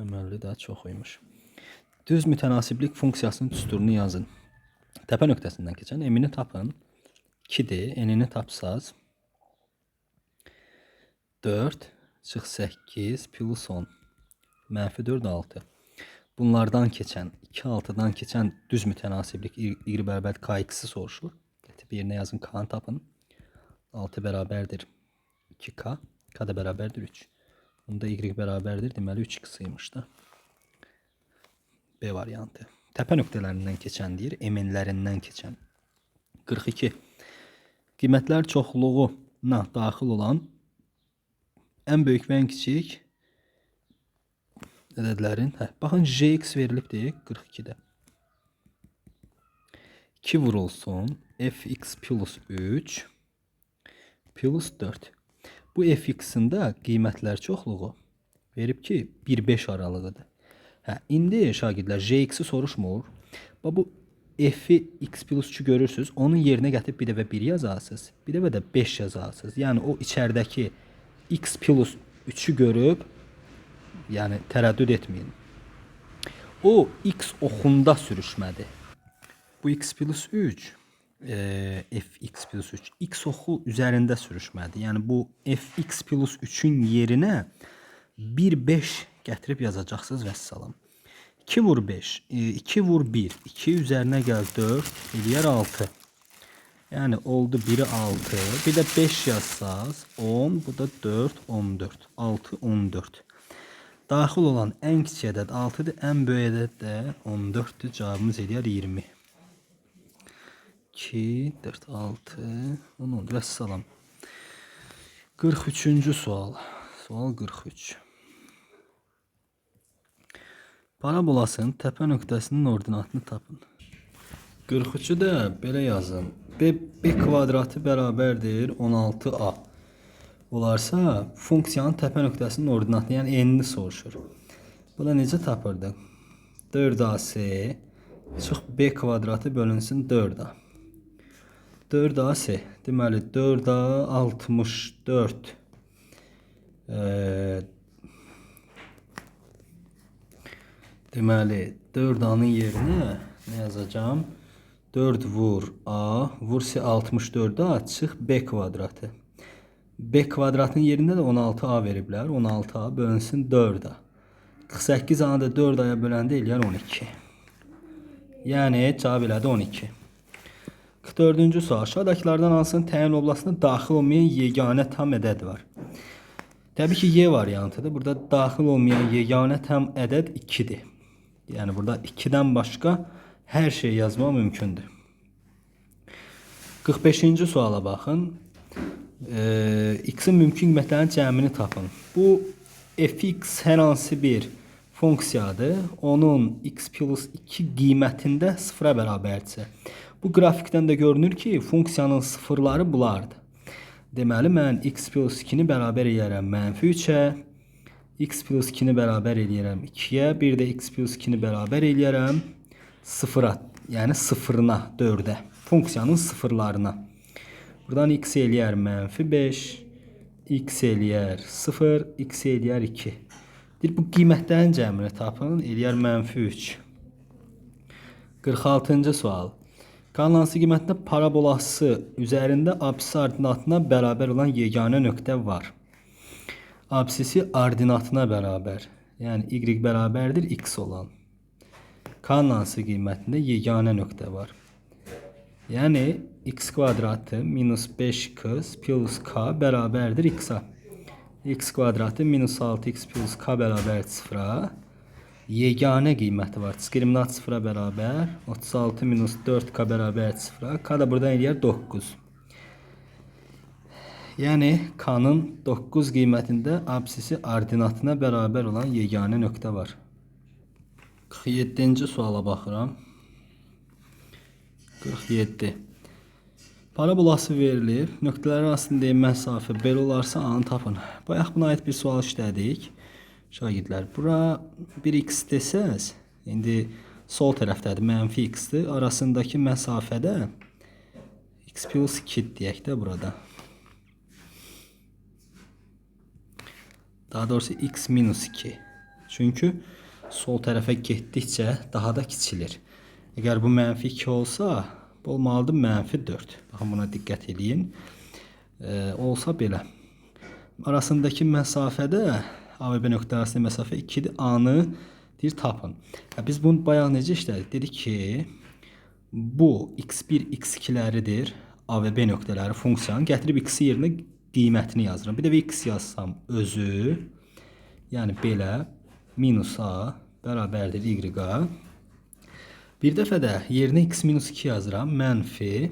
Əməlli daha çox imiş. Düz mütənasiblik funksiyasının düsturunu yazın. Təpə nöqtəsindən keçən m-ni tapın. 2-dir. N-ni tapsaz 4 çıx 8 plus 10. Mənfi 4 6. Bunlardan keçən 2 6-dan keçən düz mütənasiblik y bərabər kx-i soruşur. Getib yerinə yazın, k-nı tapın. 6 bərabərdir 2k. K da bərabərdir 3. Bunda y bərabərdir. Deməli 3x-ymış da. B variantı. Təpə nöqtələrindən keçən deyir. M-nlərindən keçən. 42. Qiymətlər çoxluğuna daxil olan ən böyük və ən kiçik ədədlərin. Baxın, Jx verilibdir 42-də. 2 vurulsun fx plus 3 plus 4. Bu fx-in də qiymətlər çoxluğu verib ki, 1-5 aralığıdır. İndi şagirdlər Jx-i soruşmur. Bu f-i x plus 3-ü görürsünüz. Onun yerinə gətirib bir dəfə 1 yazarsınız. Bir dəfə də 5 yazarsınız. Yəni o içəridəki x plus 3-ü görüb, yəni tərəddüd etməyin. O x oxunda sürüşmədi. Bu x plus 3 fx plus 3 x oxu üzərində sürüşmədi. Yəni bu fx plus 3-ün yerinə 1-5 gətirib yazacaqsınız, vəssalam. 2 vur 5, 2 vur 1, 2 üzərinə gəl 4, eləyər 6. Yəni oldu 1-i 6, bir də 5 yazsaz 10, bu da 4, 14, 6, 14. Daxil olan ən kiçik ədəd 6-dır, ən böyük ədəd də 14-dür. Cavabımız eləyər 20. 2, 4, 6, 10, 10. Vəssalam. 43-cü sual. Sual 43. Parabolasının təpə nöqtəsinin ordinatını tapın. 43-ü də belə yazın. B kvadratı bərabərdir 16a. Olarsa funksiyanın təpə nöqtəsinin ordinatını, yəni n-ni soruşur. Buna necə tapırdıq? 4ac çıx b kvadratı bölünsün 4a. 4ac deməli 4a 64 deməli 4a-nın yerinə nə yazacağım? 4 vur a vursa 64a çıx b kvadratı. B kvadratın yerində də 16a veriblər. 16a bölünsün 4a. 48a da 4a'ya böləndə eləyər 12. Yəni cavab elədi 12. 44-cü sual. Aşağıdakılardan hansının təyin oblasına daxil olmayan yeganə tam ədəd var? Təbii ki, y variantıdır. Burada daxil olmayan yeganə tam ədəd 2-dir. Yəni burada 2-dən başqa hər şey yazmaq mümkündür. 45-ci suala baxın. X-in mümkün qiymətlərinin cəmini tapın. Bu fx hər hansı bir funksiyadır. Onun x plus 2 qiymətində 0-a bərabərdirsə. Bu qrafikdən də görünür ki, funksiyanın sıfırları bulardır. Deməli, mən x plus 2-ni bərabər eləyərəm -3-ə, x plus 2-ni bərabər eləyərəm 2-yə, bir də x plus 2-ni bərabər eləyərəm 0-a, yəni sıfırına, 4-ə, funksiyanın sıfırlarına. Buradan x eləyər -5, x eləyər 0, x eləyər 2. Bu qiymətlərin cəmini tapın, eləyər -3. 46-cı sual. Qalansı qiymətdə parabolası üzərində absis ordinatına bərabər olan yeganə nöqtə var. Absisi ordinatına bərabər. Yəni y bərabərdir x olan. K-nın hansı qiymətində yeganə nöqtə var. Yəni x kvadratı minus 5x plus k bərabərdir x-a. X kvadratı minus 6x plus k bərabərdir 0-a. Yeganə qiyməti var. Diskriminant 0-a bərabər. 36 minus 4k bərabərdir 0-a. K da buradan eləyər 9. Yəni k-nın 9 qiymətində absisi ordinatına bərabər olan yeganə nöqtə var. 47-ci suala baxıram. 47. Parabolası verilir. Nöqtələr arasında məsafə belə olarsa A-nı tapın. Bayaq buna aid bir sual işlədik. Şagirdlər, bura 1x desəz, indi sol tərəfdədir, mənfi x-dir. Arasındakı məsafədə x plus 2 deyək də burada. Daha doğrusu x minus 2. Çünki sol tərəfə getdikcə daha da kiçilir. Əgər bu mənfi 2 olsa, bu olmalıdır mənfi 4. Baxın, buna diqqət edin. Olsa belə. Arasındakı məsafədə A və B nöqtə arasında məsafə 2-dir. A-nı deyir tapın. Biz bunu bayaq necə işlədik? Dedik ki, bu x1, x2-ləridir. A və B nöqtələri funksiyanın. Gətirib x-i yerinə qiymətini yazıram. Bir də x yazsam özü, yəni belə minus A bərabərdir y-a. Bir dəfə də yerinə x minus 2 yazıram. Mənfi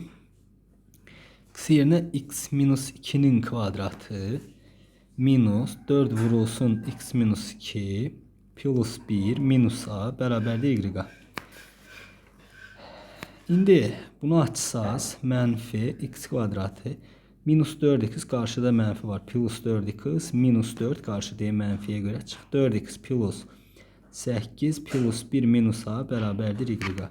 x yerinə x minus 2-nin kvadratı minus 4 vurulsun x minus 2 plus 1 minus A bərabərdir y-a. İndi bunu açsaz mənfi x kvadratı minus 4x qarşıda mənfi var. Plus 4x minus 4 qarşıdaya mənfiyə görə çıx. 4x plus 8 plus 1 minus A bərabərdir y-a.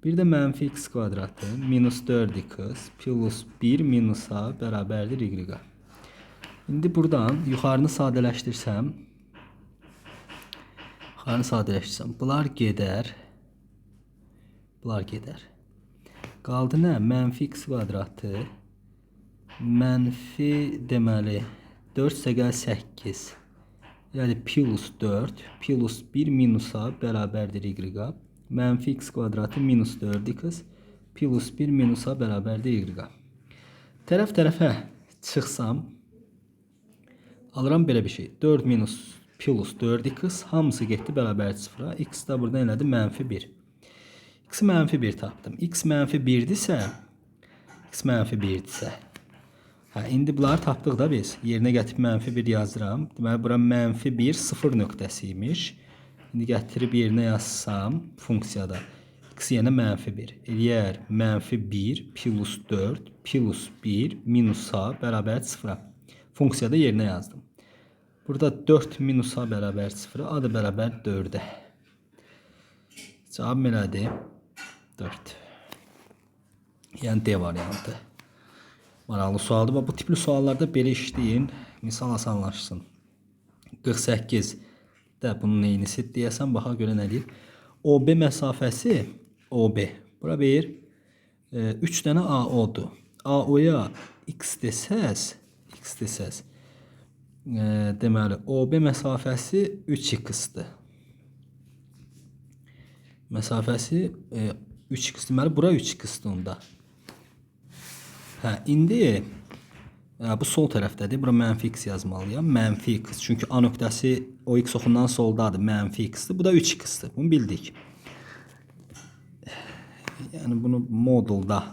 Bir də mənfi x kvadratı minus 4x plus 1 minus A bərabərdir y-a. İndi buradan yuxarını sadələşdirsəm, bunlar gedər. Qaldı nə? Mənfi x kvadratı mənfi deməli 4 səqəl 8. Yəni plus 4 plus 1 minus A bərabərdir y-a. Mənfi x kvadratı minus 4x plus 1 minus A bərabərdir y-a. Tərəf-tərəfə çıxsam, alıram belə bir şey. 4 minus plus 4x hamısı getdi bərabər 0-a. X da buradan elədi mənfi 1. X mənfi 1 tapdım. X mənfi 1-dirsə, indi bunları tapdıq da biz. Yerinə gətirib mənfi 1 yazıram. Deməli, bura mənfi 1 0 nöqtəsiymiş. İndi gətirib yerinə yazsam funksiyada x yenə mənfi 1. Eləyər mənfi 1 plus 4 plus 1 minus A bərabər 0-a. Funksiyada yerinə yazdım. Burada 4 minus A bərabər 0-a. A da bərabər 4-ə. Cavab elədir 4. Yəni D variantı. Maraqlı sualdır. Bu tipli suallarda belə işləyin. Misal asanlaşsın. 48 də bunun neynisi deyəsən, baxa görə nə deyir? OB məsafəsi OB. Bura bir 3 dənə AO'dur. AO'ya x desəz, deməli OB məsafəsi 3x-dir. Məsafəsi 3x, deməli bura 3x-dir onda. İndi bu sol tərəfdədir. Bura mənfi x yazmalıyam. Mənfi x. Çünki A nöqtəsi o x oxundan soldadır. Mənfi x-dir. Bu da 3x-dir. Bunu bildik. Yəni bunu modulda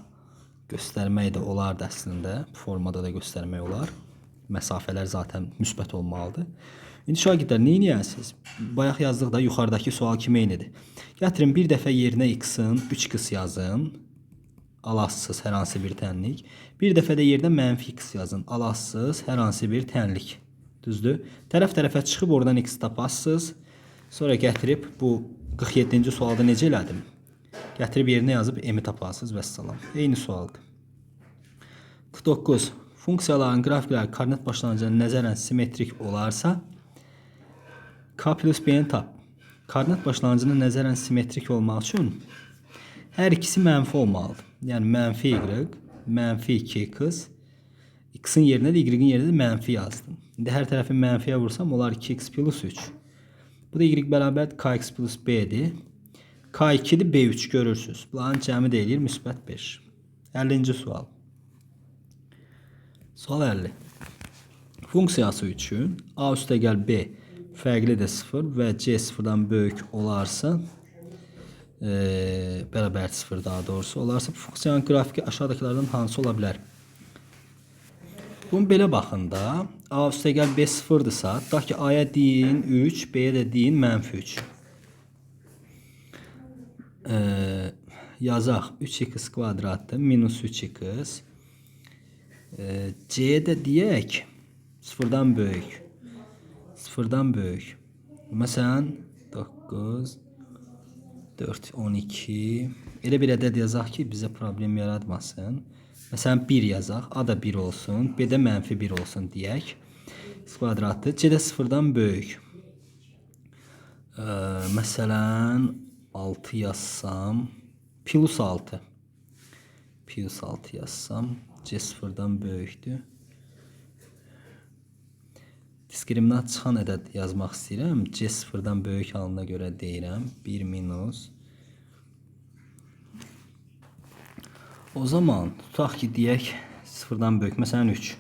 göstərmək də olardı əslində. Bu formada da göstərmək olar. Məsafələr zaten müsbət olmalıdır. İndi şagirdlər, nə edəsiniz? Bayaq yazdıq da yuxarıdakı sual kimi eynidir. Gətirin bir dəfə yerinə x-in 3x yazın. Alassız hər hansı bir tənlik. Bir dəfə də yerdə mənfi x yazın. Alassız hər hansı bir tənlik. Düzdür? Tərəf-tərəfə çıxıb oradan x taparsınız. Sonra gətirib bu 47-ci sualda necə elədim? Gətirib yerinə yazıb m-i taparsınız və salam. Eyni sualdır. 49. Funksiyaların qrafikləri koordinat başlanğıcına nəzərən simmetrik olarsa k plus b-ni tap. Koordinat başlanğıcına nəzərən simmetrik olmaq üçün hər ikisi mənfi olmalıdır. Yəni mənfi y, mənfi 2x, x-in yerinə də y-in yerinə də mənfi yazdım. İndi hər tərəfi mənfiyə vursam olar 2x plus 3. Bu da y bərabər kx plus b-dir. K2'dir, B3 görürsünüz. Bunların cəmi də eləyir müsbət 5. 50-ci sual. Sual 50. Funksiyası üçün a üstəgəl b fərqlidir 0 və c 0-dan böyük olarsa bərabər 0 daha doğrusu olarsa funksiyanın qrafiki aşağıdakilərdən hansı ola bilər? Bunu belə baxın da. A üstəgəl b 0'dırsa, tutaq ki a-ya deyin 3, b-yə də deyin -3. Yazaq 3x kvadratdır minus 3x. C də deyək 0'dan böyük. 0'dan böyük. Məsələn 9, 4, 12. Elə bir ədəd yazaq ki bizə problem yaratmasın. Məsələn 1 yazaq. A da 1 olsun. B də -1 olsun deyək. X kvadratdır. C də 0'dan böyük. Məsələn 6 yazsam plus 6. Plus 6 yazsam C 0'dan böyükdür. Diskriminant çıxan ədəd yazmaq istəyirəm. C 0'dan böyük halına görə deyirəm. 1 minus. O zaman tutaq ki deyək 0'dan böyük. Məsələn 3.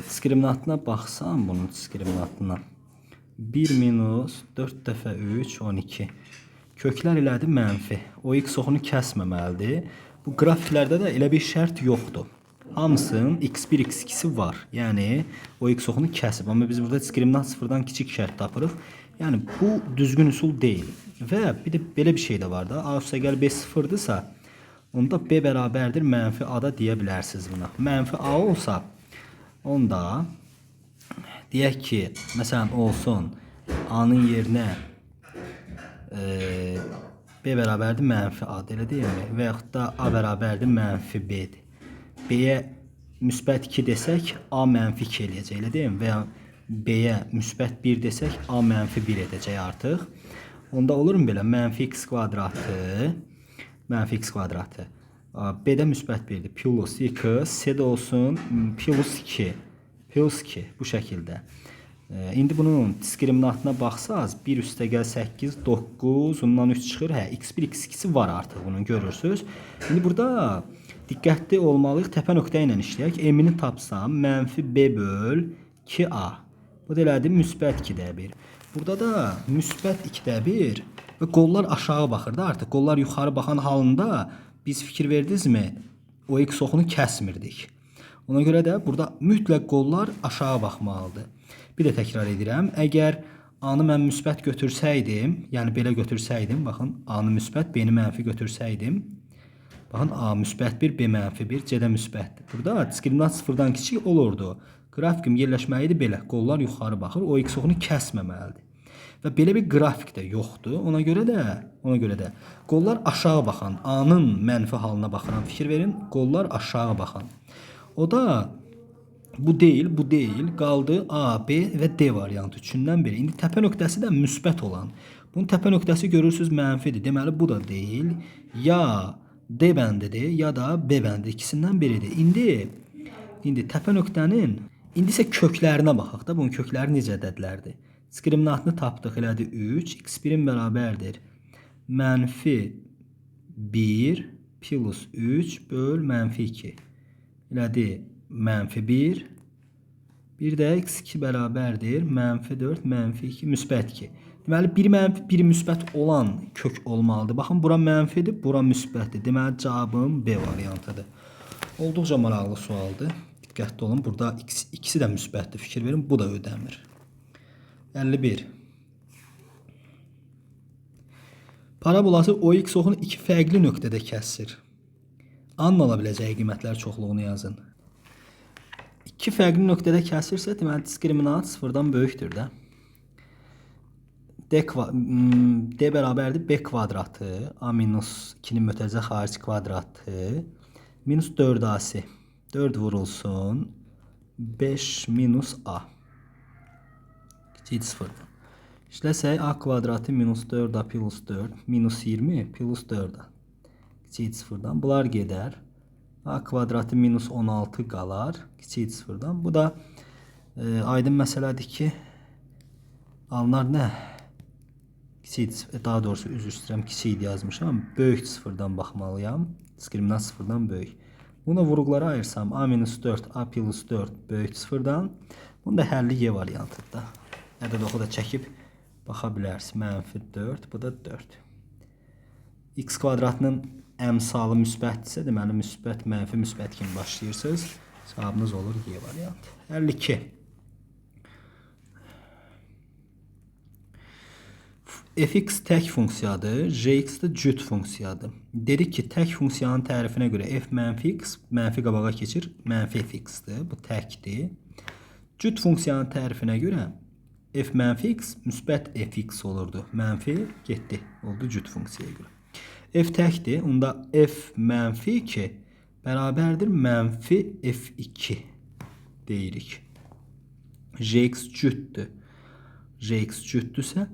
Diskriminantına baxsam bunun diskriminantına. 1 minus 4 dəfə 3 12. Köklər elədi mənfi. O x oxunu kəsməməlidir. Bu qrafiklərdə də elə bir şərt yoxdur. Hamısının x1 x2'si var. Yəni o x oxunu kəsib. Amma biz burada diskriminant 0'dan kiçik şərt tapırıq. Yəni bu düzgün üsul deyil. Və bir də belə bir şey də var da. A üstəgəl b 0'dırsa onda b bərabərdir -a da deyə bilərsiniz buna. -a olsa onda deyək ki məsələn olsun a-nın yerinə b bərabərdir -a elə deyilmi? Və yaxud da a bərabərdir -b-dir. B-yə müsbət 2 desək a -2 eləyəcək elə deyilmi? Və ya b-yə müsbət 1 desək a -1 edəcək artıq. Onda olurmu belə -x kvadratı -x kvadratı. B-də müsbət 1'dir. Plus x, C-də olsun plus 2. Plus 2 bu şəkildə. İndi bunun diskriminantına baxsaz 1 üstəgəl 8, 9, ondan 3 çıxır. Hə, x1, x2'si var artıq bunu görürsünüz. İndi burada diqqətli olmalıyıq. Təpə nöqtə ilə işləyək. M-ni tapsam -b böl 2a. Bu da elədi müsbət 2'də 1. Burada da müsbət 2'də 1 və qollar aşağı baxır da artıq. Qollar yuxarı baxan halında biz fikir verdinizmi? O x oxunu kəsmirdik. Ona görə də burada mütləq qollar aşağı baxmalıdır. Bir də təkrar edirəm. Əgər a-nı mən müsbət götürsəydim, yəni belə götürsəydim, baxın a-nı müsbət, b-ni mənfi götürsəydim, baxın a müsbət 1, b -1, c-də müsbətdir. Burada diskriminant 0'dan kiçik olurdu. Qrafikim yerləşməli idi belə. Qollar yuxarı baxır, o x oxunu kəsməməlidir. Və belə bir qrafik də yoxdur. Ona görə də qollar aşağı baxan, a-nın mənfi halına baxıram. Fikir verin, qollar aşağı baxan. O da bu deyil. Qaldı A, B və D variantı üçündən biri. İndi təpə nöqtəsi də müsbət olan. Bunun təpə nöqtəsi görürsüz mənfidir. Deməli bu da deyil. Ya D bəndidir, ya da B bəndidir. İkisindən biridir. İndi təpə nöqtənin isə köklərinə baxaq da. Bunun kökləri necə ədədlərdir? Diskriminantını tapdıq, elədi 3. X1'in bərabərdir. -1 plus 3 böl -2. Elədi -1. Bir də x2 bərabərdir. -4, -2, müsbət 2. Deməli, bir mənfi, bir müsbət olan kök olmalıdır. Baxın, bura mənfidir, bura müsbətdir. Deməli, cavabım B variantıdır. Olduqca maraqlı sualdır. Diqqətli olun, burada ikisi də müsbətdir. Fikir verin, bu da ödəmir. 51. Parabolası OX oxunu iki fərqli nöqtədə kəsir. Anın ala biləcəyi qiymətlər çoxluğunu yazın. İki fərqli nöqtədə kəsirsə, deməli diskriminant 0'dan böyükdür də. D bərabərdir B kvadratı, A minus 2'nin mötərizə xarici kvadratı, minus 4AC. 4 vurulsun, 5 minus A. Kiçik 0'dan. İşləsək, A kvadratı minus 4A plus 4, minus 20 plus 4A. Kiçik 0'dan. Bunlar gedər. A kvadratı minus 16 qalar. Kiçik 0'dan. Bu da Aydın məsələdir ki, alınar nə? Kiçik, daha doğrusu üzr istəyirəm, kiçik yazmışam. Böyük sıfırdan baxmalıyam. Diskriminant sıfırdan böyük. Buna vuruqlara ayırsam A-4, A+4 böyük sıfırdan. Bunda həlli Y variantıdır. Ədəd oxu da çəkib baxa bilərsiniz. -4, bu da 4. X kvadratının əmsalı müsbətdirsə, deməli müsbət, mənfi, müsbət kimi başlayırsınız. Cavabınız olur Y variantı. 52. Fx tək funksiyadır, Gx də cüt funksiyadır. Dedik ki, tək funksiyanın tərifinə görə f mənfi x, mənfi qabağa keçir, mənfi fx-dir, bu təkdir. Cüt funksiyanın tərifinə görə f mənfi x, müsbət fx olurdu. Mənfi getdi, oldu cüt funksiyaya görə. F təkdir, onda f mənfi 2 bərabərdir mənfi f2 deyirik. Gx cütdür. Gx cütdürsə,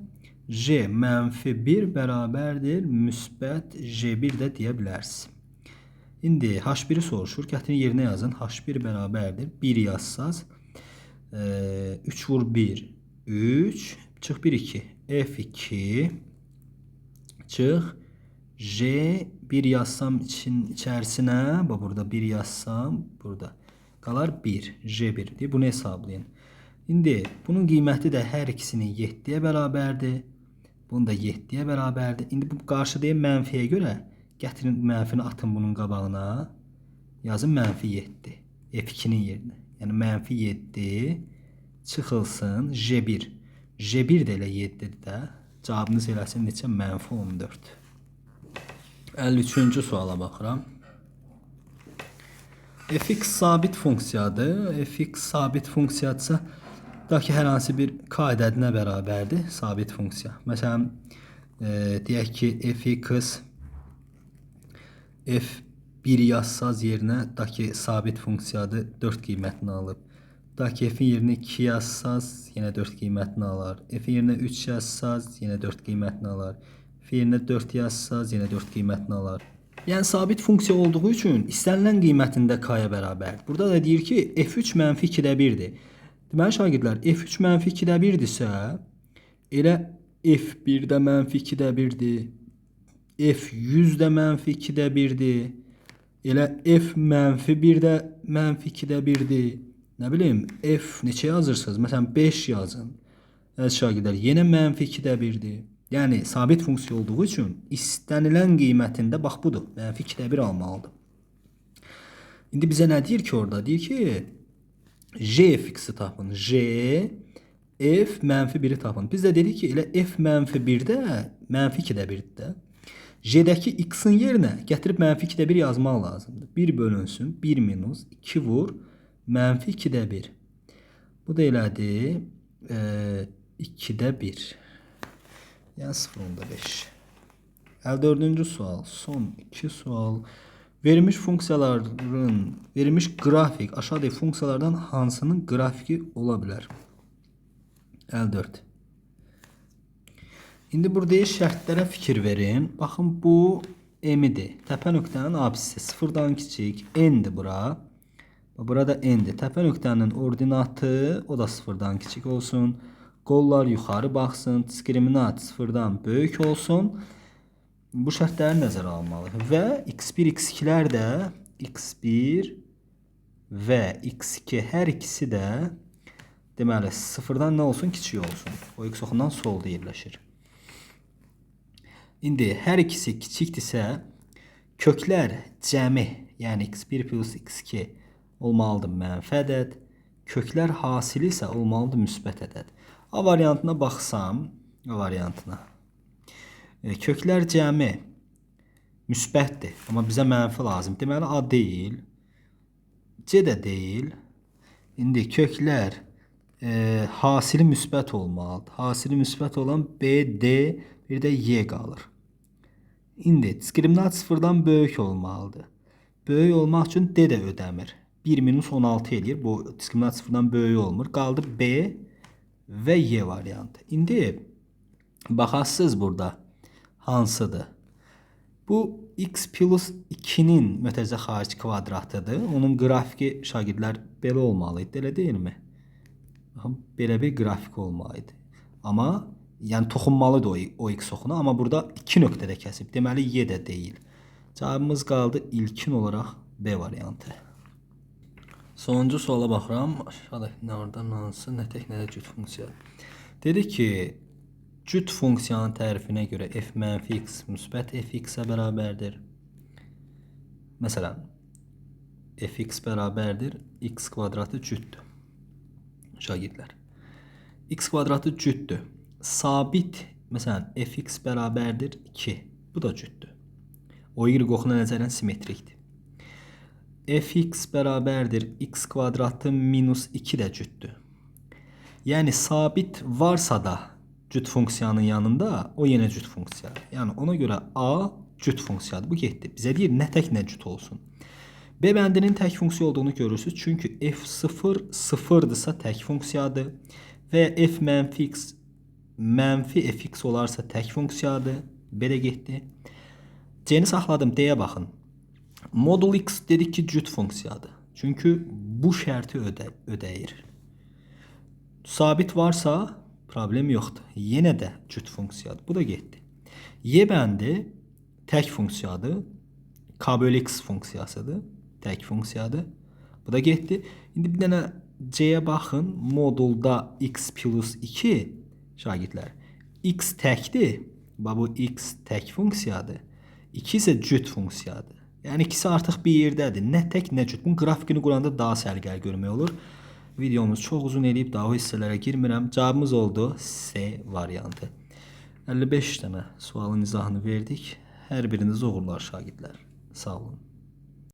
J mənfi 1 bərabərdir müsbət J1 də deyə bilərsiniz. İndi H1'i soruşur. Gətirin yerinə yazın. H1 bərabərdir. 1 yazsaz. 3 vur 1. 3. Çıx 1 2. F2. Çıx. J1 yazsam içərisinə. Burada 1 yazsam. Burada. Qalar 1. J1 deyir. Bunu hesablayın. İndi bunun qiyməti də hər ikisinin 7'yə bərabərdir. Bunu da 7'yə bərabərdir. İndi bu qarşıdaya mənfiyə görə gətirin mənfini atın bunun qabağına. Yazın mənfi 7. F2'nin yerinə. Yəni mənfi 7 çıxılsın J1. J1 də elə 7'dir də. Cavabınız eləsin neçə? Mənfi 14. 53-cü suala baxıram. Fx sabit funksiyadır. Fx sabit funksiyadırsa ki, hər hansı bir k ədədinə bərabərdir sabit funksiya. Məsələn, deyək ki, fx f1 yazsaz yerinə ki, sabit funksiyadır 4 qiymətini alıb. Ki, f-in yerinə 2 yazsaz yenə 4 qiymətini alar. F-in yerinə 3 yazsaz yenə 4 qiymətini alar. F-in yerinə 4 yazsaz yenə 4 qiymətini alar. Yəni sabit funksiya olduğu üçün istənilən qiymətində k-ya bərabərdir. Burada da deyir ki, f3 mənfi 2-də 1-dir. Deməli şagirdlər, f3 mənfi 2-də 1-dirsə, elə f1-də mənfi 2-də 1-dir, f100 də mənfi 2-də 1-dir, elə f mənfi 1-də mənfi 2-də 1-dir. Nə bilim, f neçə yazırsınız? Məsələn, 5 yazın. Evet şagirdlər, yenə mənfi 2-də 1-dir. Yəni, sabit funksiya olduğu üçün istənilən qiymətində, bax budur, mənfi 2-də 1 almalıdır. İndi bizə nə deyir ki orada? Deyir ki, J fx-i tapın. J f mənfi 1'i tapın. Biz də dedik ki, elə f mənfi 1-də mənfi 2-də 1-dir də. J'dəki x-in yerinə gətirib mənfi 2-də 1 yazmaq lazımdır. 1 bölünsün. 1 minus 2 vur. Mənfi 2-də 1. Bu da elədir. 2-də 1. Yəni 0.5. 54-cü sual. Son 2 sual. Verilmiş funksiyaların, verilmiş qrafik aşağıdakı funksiyalardan hansının qrafiki ola bilər? 54. İndi burada şərtlərə fikir verin. Baxın bu m-dir. Təpə nöqtənin absisi 0-dan kiçik. N-dir bura. Burada n-dir. Təpə nöqtənin ordinatı o da 0-dan kiçik olsun. Qollar yuxarı baxsın. Diskriminant 0-dan böyük olsun. Bu şərtləri nəzərə almalı və x1, x2-lər də x1 və x2 hər ikisi də deməli 0-dan nə olsun? Kiçik olsun. O x oxundan solda yerləşir. İndi hər ikisi kiçikdirsə köklər cəmi, yəni x1 plus x2 olmalıdır mənfi ədəd. Köklər hasili isə olmalıdır müsbət ədəd. A variantına baxsam, A variantına. Köklər cəmi müsbətdir, amma bizə mənfi lazım. Deməli A deyil, C də deyil. İndi köklər hasili müsbət olmalıdır. Hasili müsbət olan B, D, bir də Y qalır. İndi diskriminant 0-dan böyük olmalıdır. Böyük olmaq üçün D də ödəmir. 1 minus 16 eləyir. Bu diskriminant 0-dan böyük olmur. Qaldı B və Y variantı. İndi baxasınız burada. Hansıdır? Bu x plus 2'nin mütəzə xaric kvadratıdır. Onun qrafiki şagirdlər belə olmalıydı, elə deyilmi? Belə bir qrafik olmalıdır. Amma yəni toxunmalıdır o x oxuna, amma burada 2 nöqtədə kəsib. Deməli y də deyil. Cavabımız qaldı ilkin olaraq B variantı. Sonuncu suala baxıram. Aşağıdakı nə oradan hansı nə tək nə də cüt funksiya. Dedi ki, cüt funksiyanın tərifinə görə f mənfi x müsbət fx-ə bərabərdir. Məsələn, fx bərabərdir x kvadratı cütdür. Şagirdlər. X kvadratı cütdür. Sabit, məsələn, fx bərabərdir 2. Bu da cütdür. O y oxuna nəzərən simmetrikdir. Fx bərabərdir x kvadratı minus 2 də cütdür. Yəni sabit varsa da cüt funksiyanın yanında o yenə cüt funksiyadır. Yəni ona görə A cüt funksiyadır. Bu getdi. Bizə deyir nə tək nə cüt olsun. B bəndinin tək funksiya olduğunu görürsünüz. Çünki f0 sıfırdırsa tək funksiyadır və f mənfi x mənfi fx olarsa tək funksiyadır. B də getdi. C-ni saxladım. D-yə baxın. Modul x dedik ki cüt funksiyadır. Çünki bu şərti ödəyir. Sabit varsa problem yoxdur. Yenə də cüt funksiyadır. Bu da getdi. Y bəndi tək funksiyadır. K bölü x funksiyasıdır. Tək funksiyadır. Bu da getdi. İndi bir dənə C-yə baxın. Modulda x plus 2 şagirdlər. X təkdir. Bu x tək funksiyadır. 2 isə cüt funksiyadır. Yəni ikisi artıq bir yerdədir. Nə tək, nə cüt. Bunun qrafikini quranda daha sərgəli görmək olur. Videomuz çox uzun eləyib, daha o hissələrə girmirəm. Cavabımız oldu C variantı. 55 dənə sualın izahını verdik. Hər biriniz uğurlar şagirdlər. Sağ olun.